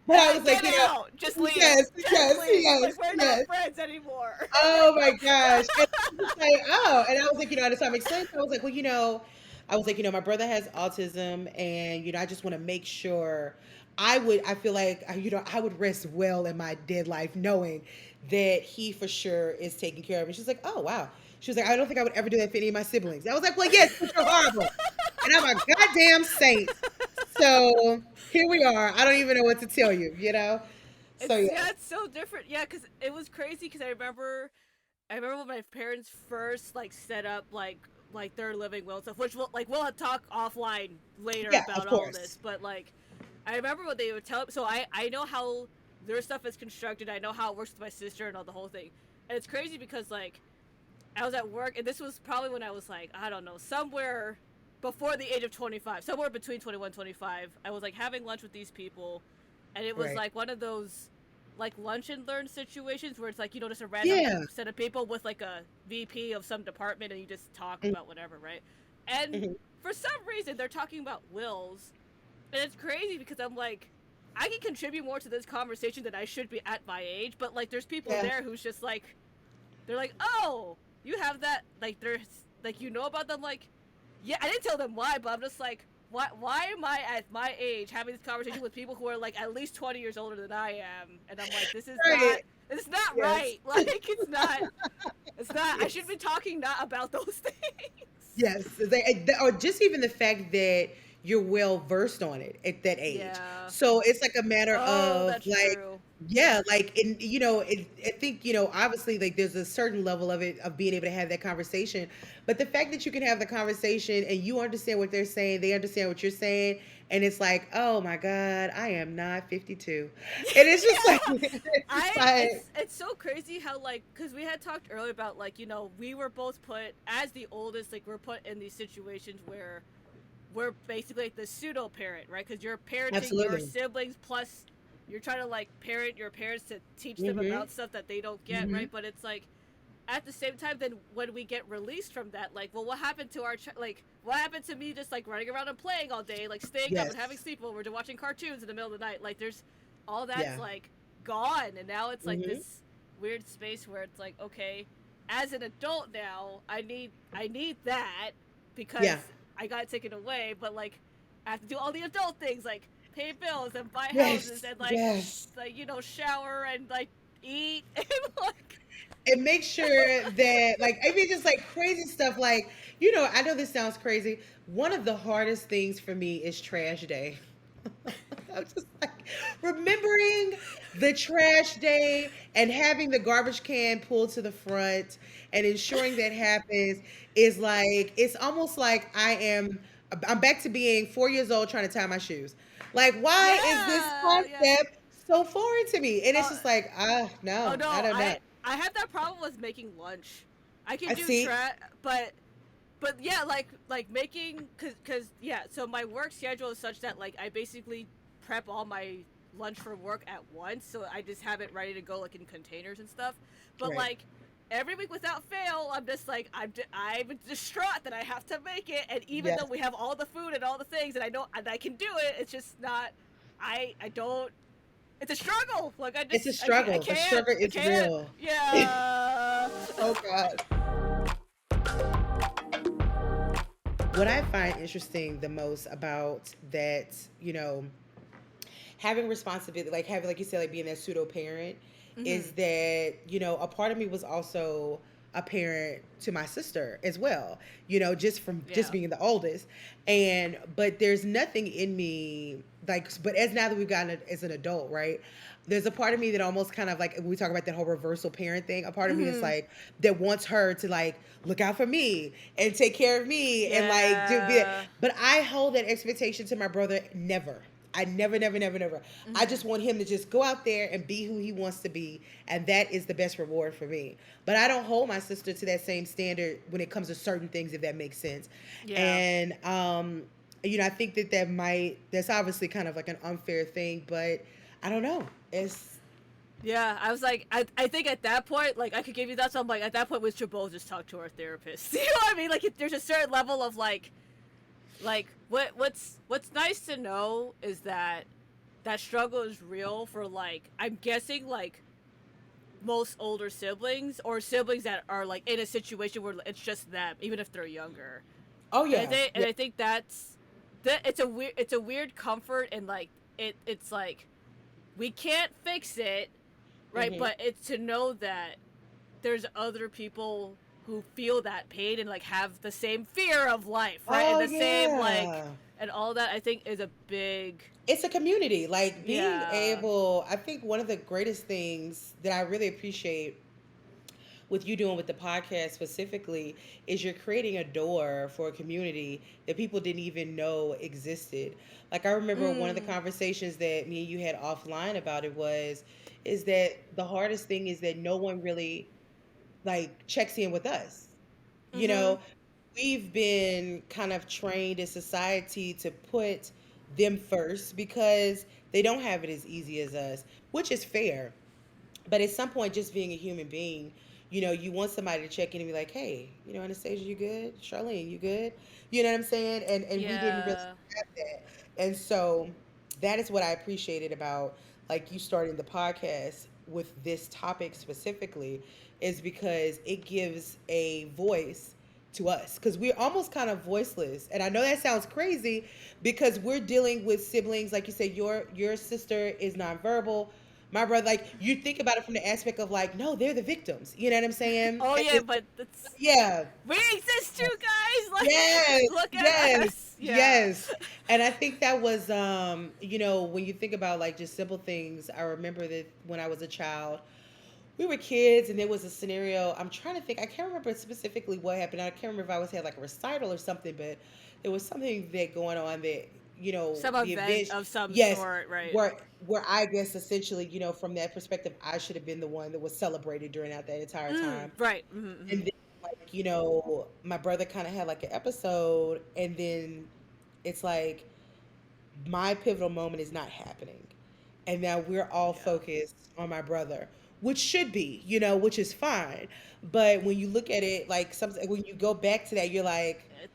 But I was like, Get out. Just leave. yes, Just yes, leave. yes, Like we're not yes. friends anymore. Oh my gosh. And I was just like, oh, and I was like, at the time explained, I was like, well, I was like, my brother has autism, and I just want to make sure I feel like I would rest well in my dead life knowing that he for sure is taken care of. And she's like, oh wow. She was like, I don't think I would ever do that for any of my siblings. I was like, well, yes, but you're horrible. And I'm a goddamn saint. So here we are. I don't even know what to tell you. So It's yeah. yeah, it's so different. Yeah, because it was crazy. Because I remember when my parents first like set up like their living will and stuff. Which we'll talk offline later Yeah, of about all of this. course. But like, I remember what they would tell. So I know how their stuff is constructed. I know how it works with my sister and all the whole thing. And it's crazy because like I was at work, and this was probably when I was like, I don't know, somewhere before the age of 25, somewhere between 21 and 25. I was like having lunch with these people, and it was Right. like one of those like lunch and learn situations where it's like, just a random Yeah. set of people with like a VP of some department, and you just talk about whatever, right? And Mm-hmm. for some reason, they're talking about wills, and it's crazy because I'm like, I can contribute more to this conversation than I should be at my age, but like, there's people Yeah. there who's just like, they're like, oh, you have that, like, there's, like, about them, like, yeah, I didn't tell them why, but I'm just like, why am I at my age having this conversation with people who are, like, at least 20 years older than I am, and I'm like, this is Right. not Yes. right, like, it's not, I should Yes. be talking not about those things. Yes. Or just even the fact that you're well versed on it at that age. Yeah. So it's like a matter Oh, of that's like, true. yeah, like, and I think, obviously, like, there's a certain level of it, of being able to have that conversation. But the fact that you can have the conversation and you understand what they're saying, they understand what you're saying, and it's like, oh my God, I am not 52. And it's just like, Yeah. it's just like, It's so crazy how, like, because we had talked earlier about, like, we were both put as the oldest, like, we're put in these situations where we're basically like the pseudo parent, right? Because you're parenting your absolutely. siblings, plus you're trying to like parent your parents to teach them Mm-hmm. about stuff that they don't get, Mm-hmm. right? But it's like at the same time, then when we get released from that, like, well, what happened to like, what happened to me just like running around and playing all day, like staying up Yes. and having sleepovers and watching cartoons in the middle of the night? Like, there's all that's Yeah. like gone, and now it's like Mm-hmm. this weird space where it's like, okay, as an adult now, I need that because Yeah. I got it taken away, but like I have to do all the adult things like pay bills and buy houses Yes. and like Yes. shower and like eat and like And make sure that, like, I mean, just like crazy stuff, like, I know this sounds crazy. One of the hardest things for me is trash day. I'm just like remembering the trash day and having the garbage can pulled to the front and ensuring that happens is like, it's almost like I'm back to being 4 years old trying to tie my shoes. Like, why is this yeah. concept so foreign to me? And it's Uh, just like, oh no, I no, don't know. I have that problem with making lunch. I can I do see. but yeah, like making cause yeah. So my work schedule is such that like I basically prep all my lunch for work at once, so I just have it ready to go like in containers and stuff. But Right. like every week without fail, I'm just like I'm distraught that I have to make it, and even Yes. though we have all the food and all the things, and I know and I can do it, it's just not. I don't. It's a struggle. Like It's a I struggle. The can't. struggle I is can't. real. Yeah. Oh God. What I find interesting the most about that, having responsibility, like having, like you said, like being that pseudo parent, is Mhm. that, a part of me was also a parent to my sister as well, just from just Yeah. being the oldest. But there's nothing in me, like, but as now that we've gotten as an adult, right? There's a part of me that almost kind of like, when we talk about that whole reversal parent thing, a part of me that's Mhm. like, that wants her to like look out for me and take care of me and like be Yeah. but I hold that expectation to my brother. Never. I never, never, never, never. I Mhm. just want him to just go out there and be who he wants to be, and that is the best reward for me. But I don't hold my sister to that same standard when it comes to certain things, if that makes sense. Yeah. And I think that's obviously kind of like an unfair thing, but I don't know. It's Yeah, I was like, I think at that point, like, I could give you that, so I'm like, at that point, we should both just talk to our therapist. You know what I mean? Like, there's a certain level of, what's nice to know is that that struggle is real for, like, I'm guessing, like, most older siblings, or siblings that are, like, in a situation where it's just them, even if they're younger. oh And yeah, yeah. I think it's a weird comfort, and, like, it's like, we can't fix it, right? Hmm. But it's to know that there's other people who feel that pain and like have the same fear of life, right? And Oh the same like yeah. and all that I think is a big It's a community. Like being yeah. able, I think one of the greatest things that I really appreciate with you doing with the podcast specifically is you're creating a door for a community that people didn't even know existed. Like I remember one of the Mm. conversations that me and you had offline about it was is that the hardest thing is that no one really like checks in with us. You Mm-hmm. know, we've been kind of trained in society to put them first because they don't have it as easy as us, which is fair. But at some point, just being a human being, you want somebody to check in and be like, hey, Anastasia, you good? Charlene, you good? You know what I'm saying? And we didn't really Yeah. have that. And so that is what I appreciated about like you starting the podcast with this topic specifically, is because it gives a voice to us because we're almost kind of voiceless. And I know that sounds crazy because we're dealing with siblings, like you said, your sister is nonverbal, my brother. Like, you think about it from the aspect of like, no, they're the victims, you know what I'm saying? Oh And yeah, but that's yeah. we exist too, guys. Like, Yes, look at yes, us. Yeah. yes. And I think that was when you think about like just simple things, I remember that when I was a child, we were kids and there was a scenario. I'm trying to think. I can't remember specifically what happened. I can't remember if I was had like a recital or something, but there was something that going on that, Some the event event, of some yes, sort, right? where I guess essentially, from that perspective, I should have been the one that was celebrated during that entire time. Right. Mm-hmm. And then, like, my brother kind of had like an episode, and then it's like my pivotal moment is not happening. And now we're all Yeah. focused on my brother, which should be, which is fine. But when you look at it, like, when you go back to that, you're like, It,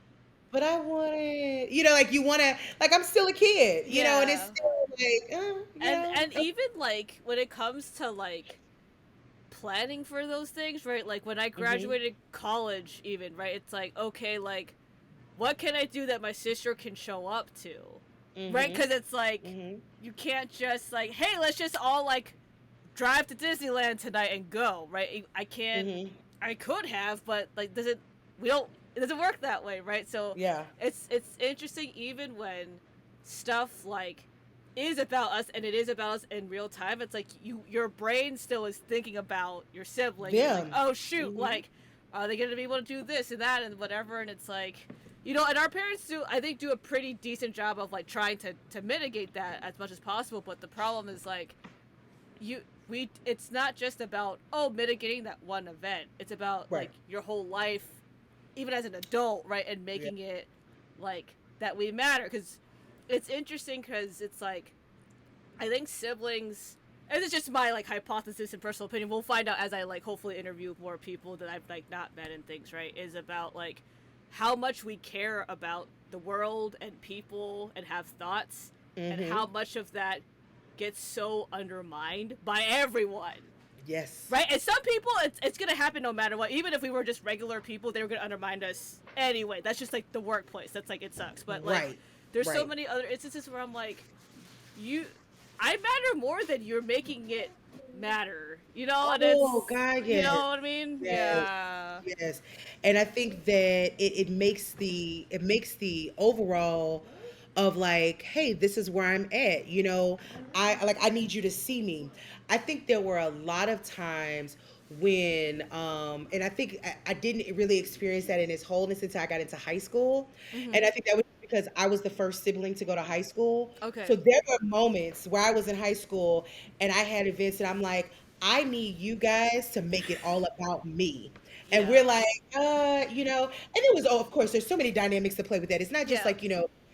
but I wanted, like, you want to, like, I'm still a kid, and it's yeah. still like, And even like when it comes to like planning for those things, right? Like when I mm-hmm, graduated college, even, right? It's like, okay, like what can I do that my sister can show up to, right? mm-hmm, Because it's like mm-hmm, you can't just like, hey, let's just all like drive to Disneyland tonight and go, right? I can't. mm-hmm, I could have, but like, does it? We don't. It doesn't work that way, right? So yeah, it's interesting even when stuff like is about us and it is about us in real time. It's like your brain still is thinking about your sibling and like, them, oh shoot, mm-hmm, like are they gonna be able to do this and that and whatever? And it's like, and our parents do, I think, do a pretty decent job of like trying to mitigate that as much as possible. But the problem is like it's not just about mitigating that one event. It's about right, like your whole life, even as an adult, right? And yeah, making it like that we matter. Because it's interesting because it's like I think siblings, and it's just my like hypothesis and personal opinion, we'll find out as I like hopefully interview more people that I've like not met and things, right? Is about like how much we care about the world and people and have thoughts, and mm-hmm, how much of that gets so undermined by everyone. yes, Right? And some people, it's going to happen no matter what. Even if we were just regular people, they were going to undermine us anyway. That's just like the workplace. That's like, it sucks. But like, right, there's so right. many other instances where I'm like, I matter more than you're making it matter. And Oh it's, God, you yes. know what I mean? Yes, Yeah. yes, and I think that it makes the overall of like, hey, this is where I'm at. I need you to see me. I think there were a lot of times when, and I think I didn't really experience that in its wholeness until I got into high school, and Mm-hmm. I think that was because I was the first sibling to go to high school. Okay. So there were moments where I was in high school and I had events and I'm like, I need you guys to make it all about me. And we're Yeah. like, and it was, oh, of course, there's so many dynamics to play with that. It's not just Yeah. like,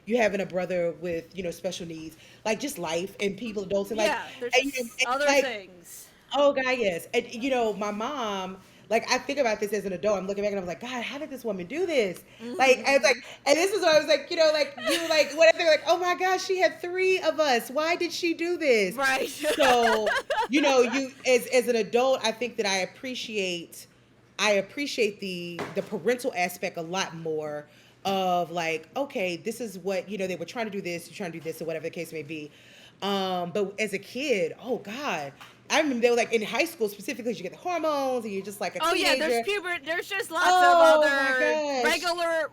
you having a brother with, special needs, like just life and people, adults, and like, Yeah. There's and just other like, things. oh God, yes. And my mom, like I think about this as an adult. I'm looking back and I'm like, God, how did this woman do this? Like, I was like, Mm-hmm. and this is what I was like, like you like what I think like, oh my gosh, she had three of us. Why did she do this? Right. So, you as an adult, I think that I appreciate the parental aspect a lot more of like, okay, this is what, they were trying to do this, you're trying to do this, or whatever the case may be. But as a kid, oh God, I remember they were like in high school specifically, you get the hormones and you're just like a Oh yeah, there's teenager. puberty. There's just lots of Oh my other gosh.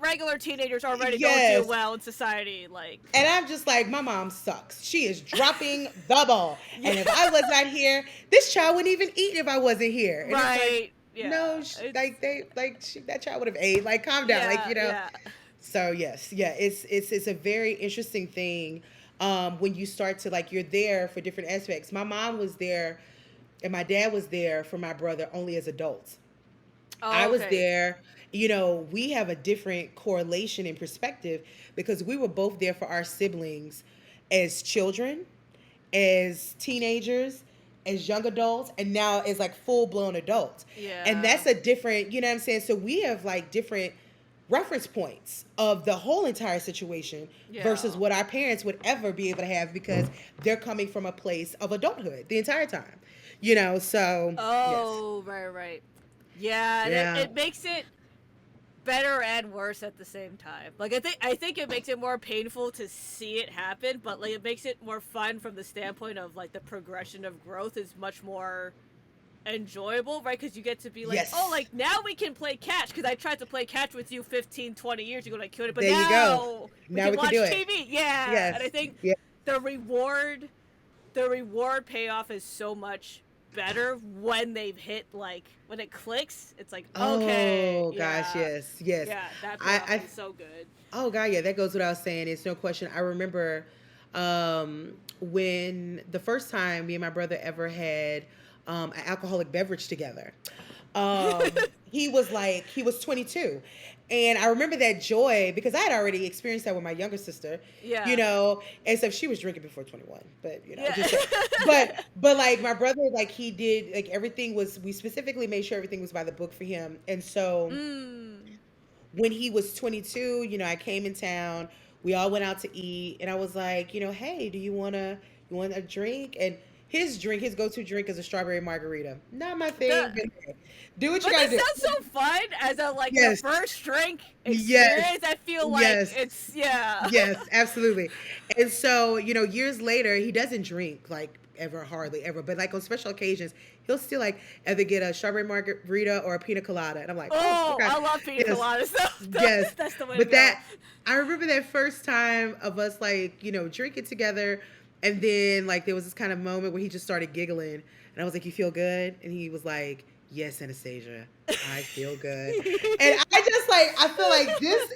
regular teenagers already don't do Yes. well in society. Like, And I'm just like, my mom sucks. She is dropping the ball. yeah, And if I was not here, this child wouldn't even eat if I wasn't here. And it's like, right, yeah, no, it's that child would have ate. Like, calm down. Like, yeah, yeah, So yes, yeah, it's a very interesting thing when you start to like you're there for different aspects. My mom was there, and my dad was there for my brother only as adults. I Oh, was okay. there. We have a different correlation in perspective because we were both there for our siblings as children, as teenagers, as young adults, and now as like full blown adults. And Yeah. that's a different, you know what I'm saying? So we have like different reference points of the whole entire situation versus Yeah. what our parents would ever be able to have because they're coming from a place of adulthood the entire time. So yes. Oh, right, right. Yeah, and it, Yeah. it makes it better and worse at the same time. Like I think it makes it more painful to see it happen, but like it makes it more fun from the standpoint of like the progression of growth is much more enjoyable, right? Because you get to be like, oh, Yes. like now we can play catch because I tried to play catch with you 15, 20 years ago and I couldn't, but There you go. now we Now can we can do watch it. TV. Yeah, and I Yes. think Yeah. the reward the reward payoff is so much better when they've hit like when it clicks. It's like okay, Oh gosh, yeah, yes, yes. yeah, that I, payoff I is so good. Oh God, yeah, that goes without saying. It's no question. I remember when the first time me and my brother ever had an alcoholic beverage together. He was 22, and I remember that joy because I had already experienced that with my younger sister. Yeah, And so she was drinking before 21, but yeah. just saying. But like my brother, like he did, like everything was. We specifically made sure everything was by the book for him, and so mm. when he was 22, I came in town. We all went out to eat, and I was like, hey, do you want a drink? And his go-to drink is a strawberry margarita. Not my thing, The but hey, do what you but gotta that do. sounds so fun as a like the Yes, first drink yes, experience. I feel like yes. it's yeah. Yes, absolutely. And so, years later, he doesn't drink like ever, hardly ever, but like on special occasions, he'll still like either get a strawberry margarita or a pina colada. And I'm like, oh, Oh, okay. I love pina Yes, coladas. yes. That's the way to But go. I remember that first time of us like, drinking together. And then like there was this kind of moment where he just started giggling. And I was like, you feel good? And he was like, yes, Anastasia, I feel good. And I feel like this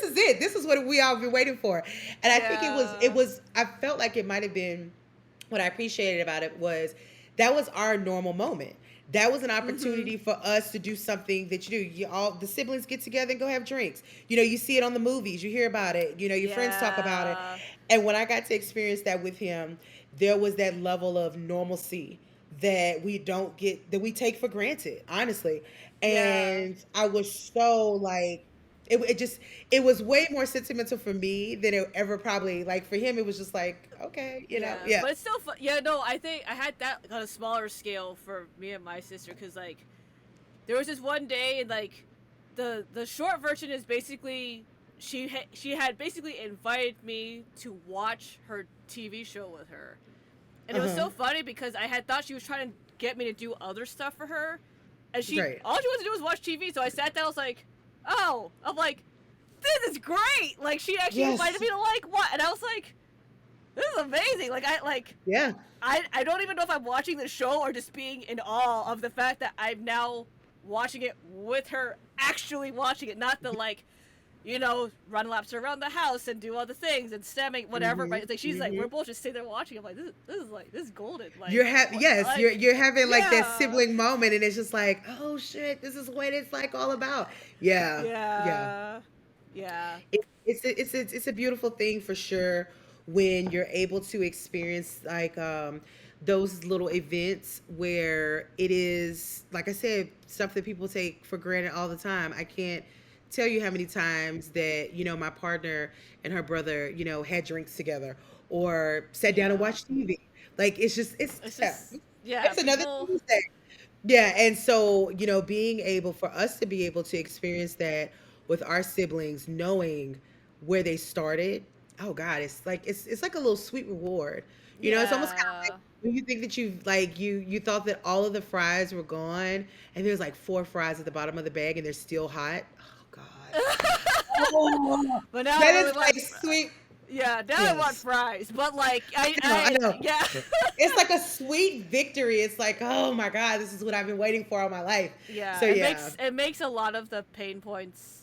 is it. This is what we all been waiting for. And I think Yeah. I felt like it might have been what I appreciated about it was that was our normal moment. That was an Mhm. opportunity for us to do something that you do. You all the siblings get together and go have drinks. You see it on the movies, you hear about it, your friends talk about it. Yeah. And when I got to experience that with him, there was that level of normalcy that we take for granted, honestly. Yeah. And I was so like it was way more sentimental for me than it ever probably like for him. It was just like okay, Yeah, yeah. but it's still fun. Yeah, no, I think I had that on a smaller scale for me and my sister because like there was this one day and like the short version is basically she had basically invited me to watch her TV show with her, and it was Uh-huh. so funny because I had thought she was trying to get me to do other stuff for her, and Great. all she wanted to do was watch TV. So I sat down. I was like, oh, I'm like, this is great. Like she actually invited Yes. me to like what, and I was like, this is amazing. Yeah. I don't even know if I'm watching the show or just being in awe of the fact that I'm now watching it with her, actually watching it, not the like, run laps around the house and do other things and stemming whatever. Mhm. Right? It's like she's like, Mhm. we're both just sitting there watching. I'm like, this is golden. Like, Yes, like, you're having like that yeah, sibling moment and it's just like, "Oh shit, this is what it's like all about." Yeah. Yeah. yeah, yeah, It's a beautiful thing for sure when you're able to experience like those little events where it is like I said something people take for granted all the time. I can't tell you how many times that my partner and her brother had drinks together or sat down and yeah. watched TV. Like it's just It's yeah, just yeah, it's another people. Tuesday. Yeah, and so, being able for us to be able to experience that with our siblings, knowing where they started, oh God, it's like a little sweet reward. It's almost kind of like Yeah. when you think that you thought that all of the fries were gone and there's like four fries at the bottom of the bag and they're still hot. Oh God. Oh, But now I that really is like want. sweet. Yeah, now I want Yes. fries. But like, I know. yeah, It's like a sweet victory. It's like, oh my God, this is what I've been waiting for all my life. So yeah. It yeah. makes a lot of the pain points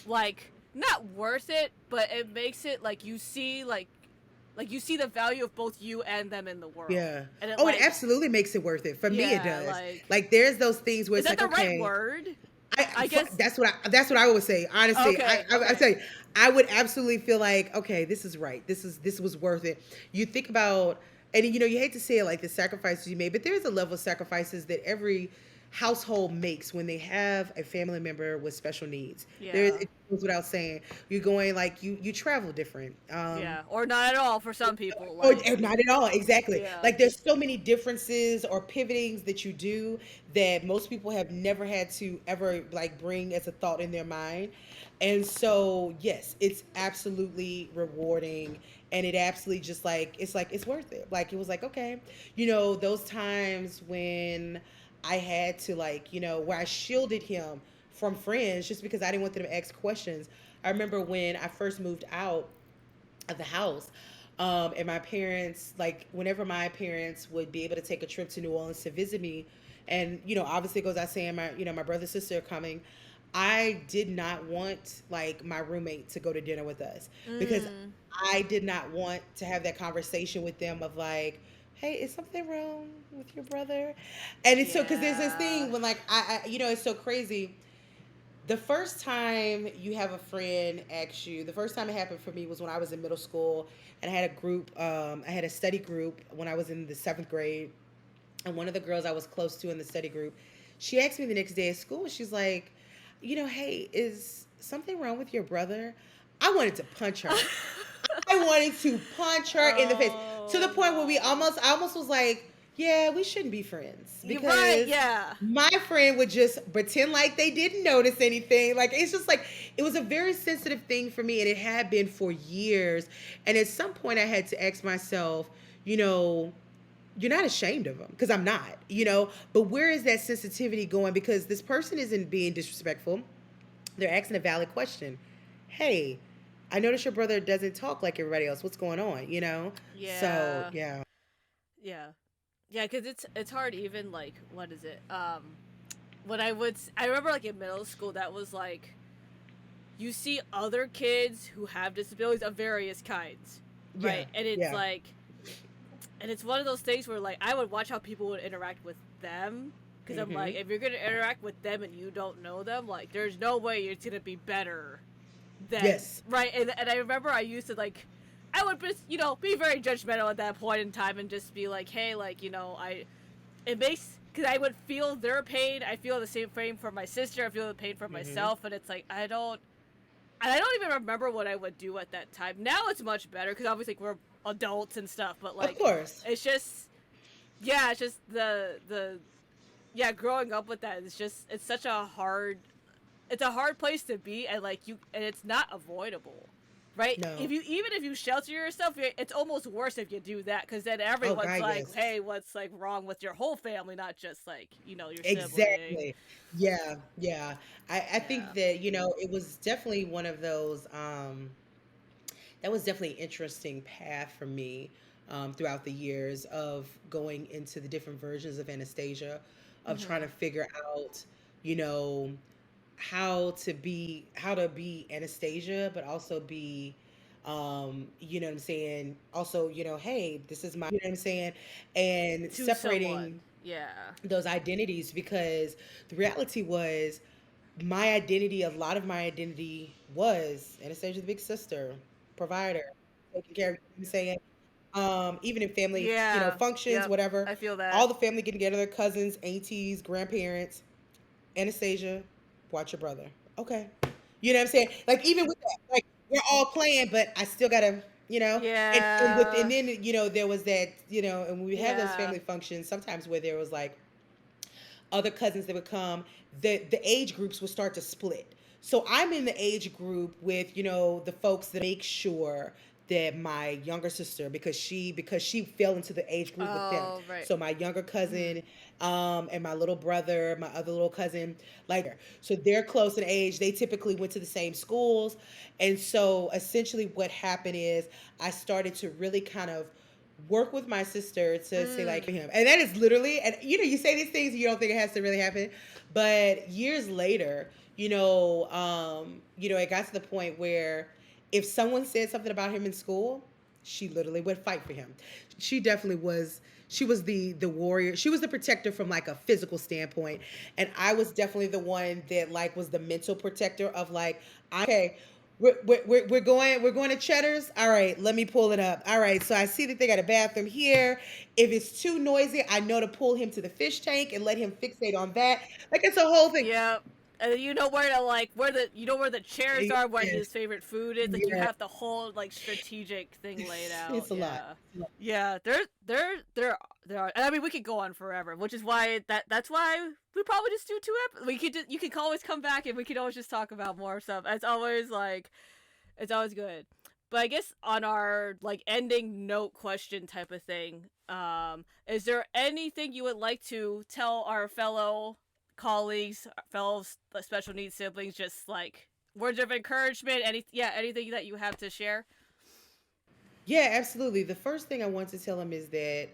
like not worth it, but it makes it like you see like like you see the value of both you and them in the world, Yeah. and it Oh, it like absolutely makes it worth it. For me, it yeah, does. like Like there's those things where is it's that like, the right okay, word? I guess. that's what I would say. Honestly, Okay, I okay. tell you, I would absolutely feel like, okay, this is right. This was worth it. You think about, and you hate to say it, like the sacrifices you made, but there is a level of sacrifices that every household makes when they have a family member with special needs. Yeah, It goes without saying. You're going like you travel different. yeah, or not at all for some people. Or Like not at all, exactly. yeah, Like there's so many differences or pivotings that you do that most people have never had to ever like bring as a thought in their mind. And so, yes, it's absolutely rewarding and it absolutely just like it's worth it. Like it was like, okay, those times when I had to like, where I shielded him from friends just because I didn't want them to ask questions. I remember when I first moved out of the house. And my parents, like, whenever my parents would be able to take a trip to New Orleans to visit me, and obviously, it goes out saying my brother and sister are coming. I did not want like my roommate to go to dinner with us because mm, I did not want to have that conversation with them of like, hey, is something wrong with your brother? And it's so because there's this yeah, thing when like it's so crazy the first time you have a friend ask you, the first time it happened for me was when I was in middle school and I had a group, I had a study group when I was in the seventh grade. And one of the girls I was close to in the study group, she asked me the next day at school, she's like, hey, is something wrong with your brother? I wanted to punch her. I wanted to punch her in the face to the oh point where no, I almost was like, yeah, we shouldn't be friends you're right. because Yeah, my friend would just pretend like they didn't notice anything. Like it's just like it was a very sensitive thing for me and it had been for years. And at some point I had to ask myself, you know, you're not ashamed of them because I'm not. But where is that sensitivity going? Because this person isn't being disrespectful. They're asking a valid question. Hey, I notice your brother doesn't talk like everybody else. What's going on? So, yeah, yeah. yeah, yeah. Because it's hard even like what is it? When I remember like in middle school that was like you see other kids who have disabilities of various kinds, Yeah. right? And it's Yeah. like, and it's one of those things where like I would watch how people would interact with them because I'm Mm-hmm. like, if you're gonna interact with them and you don't know them, like there's no way it's gonna be better than Yes. right. And I remember I used to like, I would just be very judgmental at that point in time and just be like, hey, like it makes because I would feel their pain. I feel the same pain for my sister. I feel the pain for Mm-hmm. myself, and it's like I don't. And I don't even remember what I would do at that time. Now it's much better because obviously we're adults and stuff. But Of like, course. it's just yeah, it's just the yeah, growing up with that is just it's a hard place to be, and like and it's not avoidable, right? No. Even if you shelter yourself, it's almost worse if you do that because then Oh, everyone's God, like, yes. hey, what's like wrong with your whole family, not just like your sibling. Exactly. Yeah. Yeah. I think Yeah. that, it was definitely one of those, that was definitely an interesting path for me throughout the years of going into the different versions of Anastasia, of trying to Mm-hmm. figure out, you know, how to be Anastasia, but also be, you know what I'm saying? Also, hey, this is my, you know what I'm saying? And To someone. separating Yeah. those identities because the reality was my identity, a lot of my identity was Anastasia the big sister, provider, taking care of, you know what I'm saying? Even in family, Yeah. functions, Yep. whatever, I feel that. all the family getting together, cousins, aunties, grandparents, Anastasia, watch your brother. Okay. You know what I'm saying? Like even with that, like we're all playing, but I still gotta, and Yeah. then there was that, and when we have those Yeah. family functions, sometimes where there was like other cousins that would come, the age groups would start to split. So I'm in the age group with the folks that make sure that my younger sister, because she fell into the age group with them. Oh, right. So my younger Mm-hmm. cousin, and my little brother, my other little cousin, like so they're close in age. They typically went to the same schools, and so essentially what happened is I started to really kind of work with my sister to say like Mm. him, and that is literally, and you say these things and you don't think it has to really happen, but years later, it got to the point where if someone said something about him in school, She literally would fight for him. She definitely was. She was the warrior. She was the protector from like a physical standpoint, and I was definitely the one that like was the mental protector of like, okay, we're going to Cheddar's. All right, let me pull it up. All right, so I see that they got a bathroom here. If it's too noisy, I know to pull him to the fish tank and let him fixate on that. Like it's a whole thing. Yeah. And you know where to like where the you know where the chairs are, where Yes, his favorite food is. Like you yeah, have the whole like strategic thing laid out. it's a lot. Yeah, yeah. There are. And I mean, we could go on forever, which is why that's why we probably just do two episodes. We could you can always come back and we could always just talk about more stuff. It's always good. But I guess on our like ending note question type of thing, is there anything you would like to tell our fellow colleagues, fellow special needs siblings, just like words of encouragement, anything that you have to share? Yeah, absolutely. The first thing I want to tell him is that,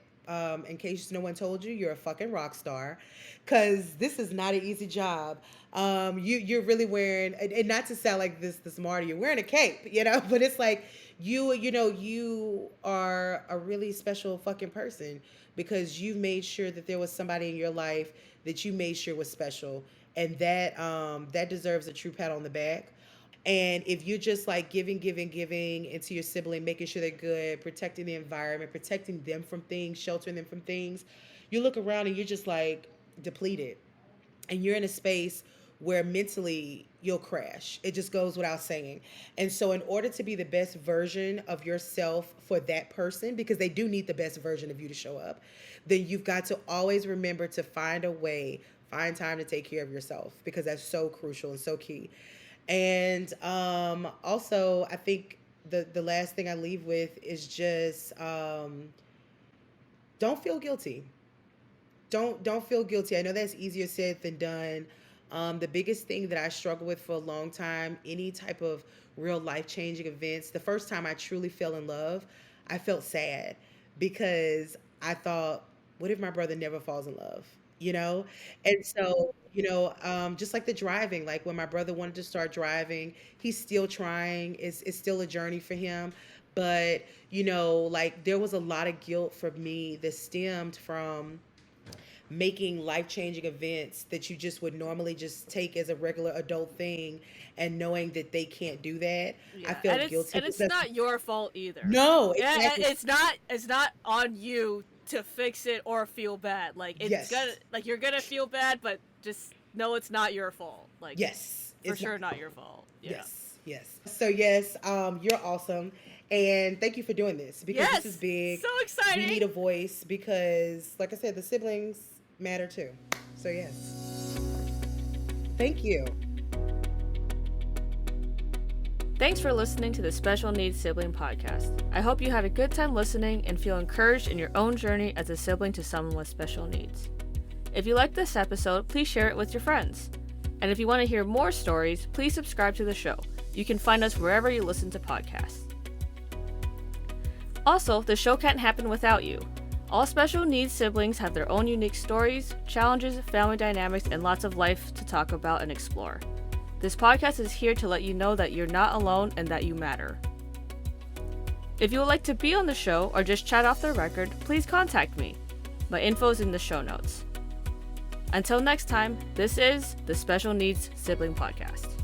in case no one told you, you're a fucking rock star, because this is not an easy job. You're really wearing, and not to sound like this Marty, you're wearing a cape, but it's like you are a really special fucking person because you've made sure that there was somebody in your life that you made sure was special, and that deserves a true pat on the back. And if you're just like giving into your sibling, making sure they're good, protecting the environment, protecting them from things, sheltering them from things, you look around and you're just like depleted. And you're in a space where mentally you'll crash. It just goes without saying. And so, in order to be the best version of yourself for that person, because they do need the best version of you to show up, then you've got to always remember to find a way, find time to take care of yourself because that's so crucial and so key. And also, I think the last thing I leave with is just don't feel guilty. Don't feel guilty. I know that's easier said than done. The biggest thing that I struggled with for a long time, any type of real life changing events, the first time I truly fell in love, I felt sad because I thought, what if my brother never falls in love? You know? And so, just like the driving, like when my brother wanted to start driving, he's still trying. It's still a journey for him. But, like there was a lot of guilt for me that stemmed from making life-changing events that you just would normally just take as a regular adult thing and knowing that they can't do that. I Yeah, felt guilty and it's because not your fault either. no, Yeah, exactly. it's not on you to fix it or feel bad. Like it's Yes. gonna like you're gonna feel bad, but just know it's not your fault. Like Yes. for It's not. sure not your fault. Yeah. Yes. Yes. So yes, you're awesome. And thank you for doing this because Yes. this is big. So We exciting. need a voice because like I said, the siblings matter too. So yes. Thank you. Thanks for listening to the Special Needs Sibling Podcast. I hope you had a good time listening and feel encouraged in your own journey as a sibling to someone with special needs. If you liked this episode, please share it with your friends. And if you want to hear more stories, please subscribe to the show. You can find us wherever you listen to podcasts. Also, the show can't happen without you. All special needs siblings have their own unique stories, challenges, family dynamics, and lots of life to talk about and explore. This podcast is here to let you know that you're not alone and that you matter. If you would like to be on the show or just chat off the record, please contact me. My info is in the show notes. Until next time, this is the Special Needs Sibling Podcast.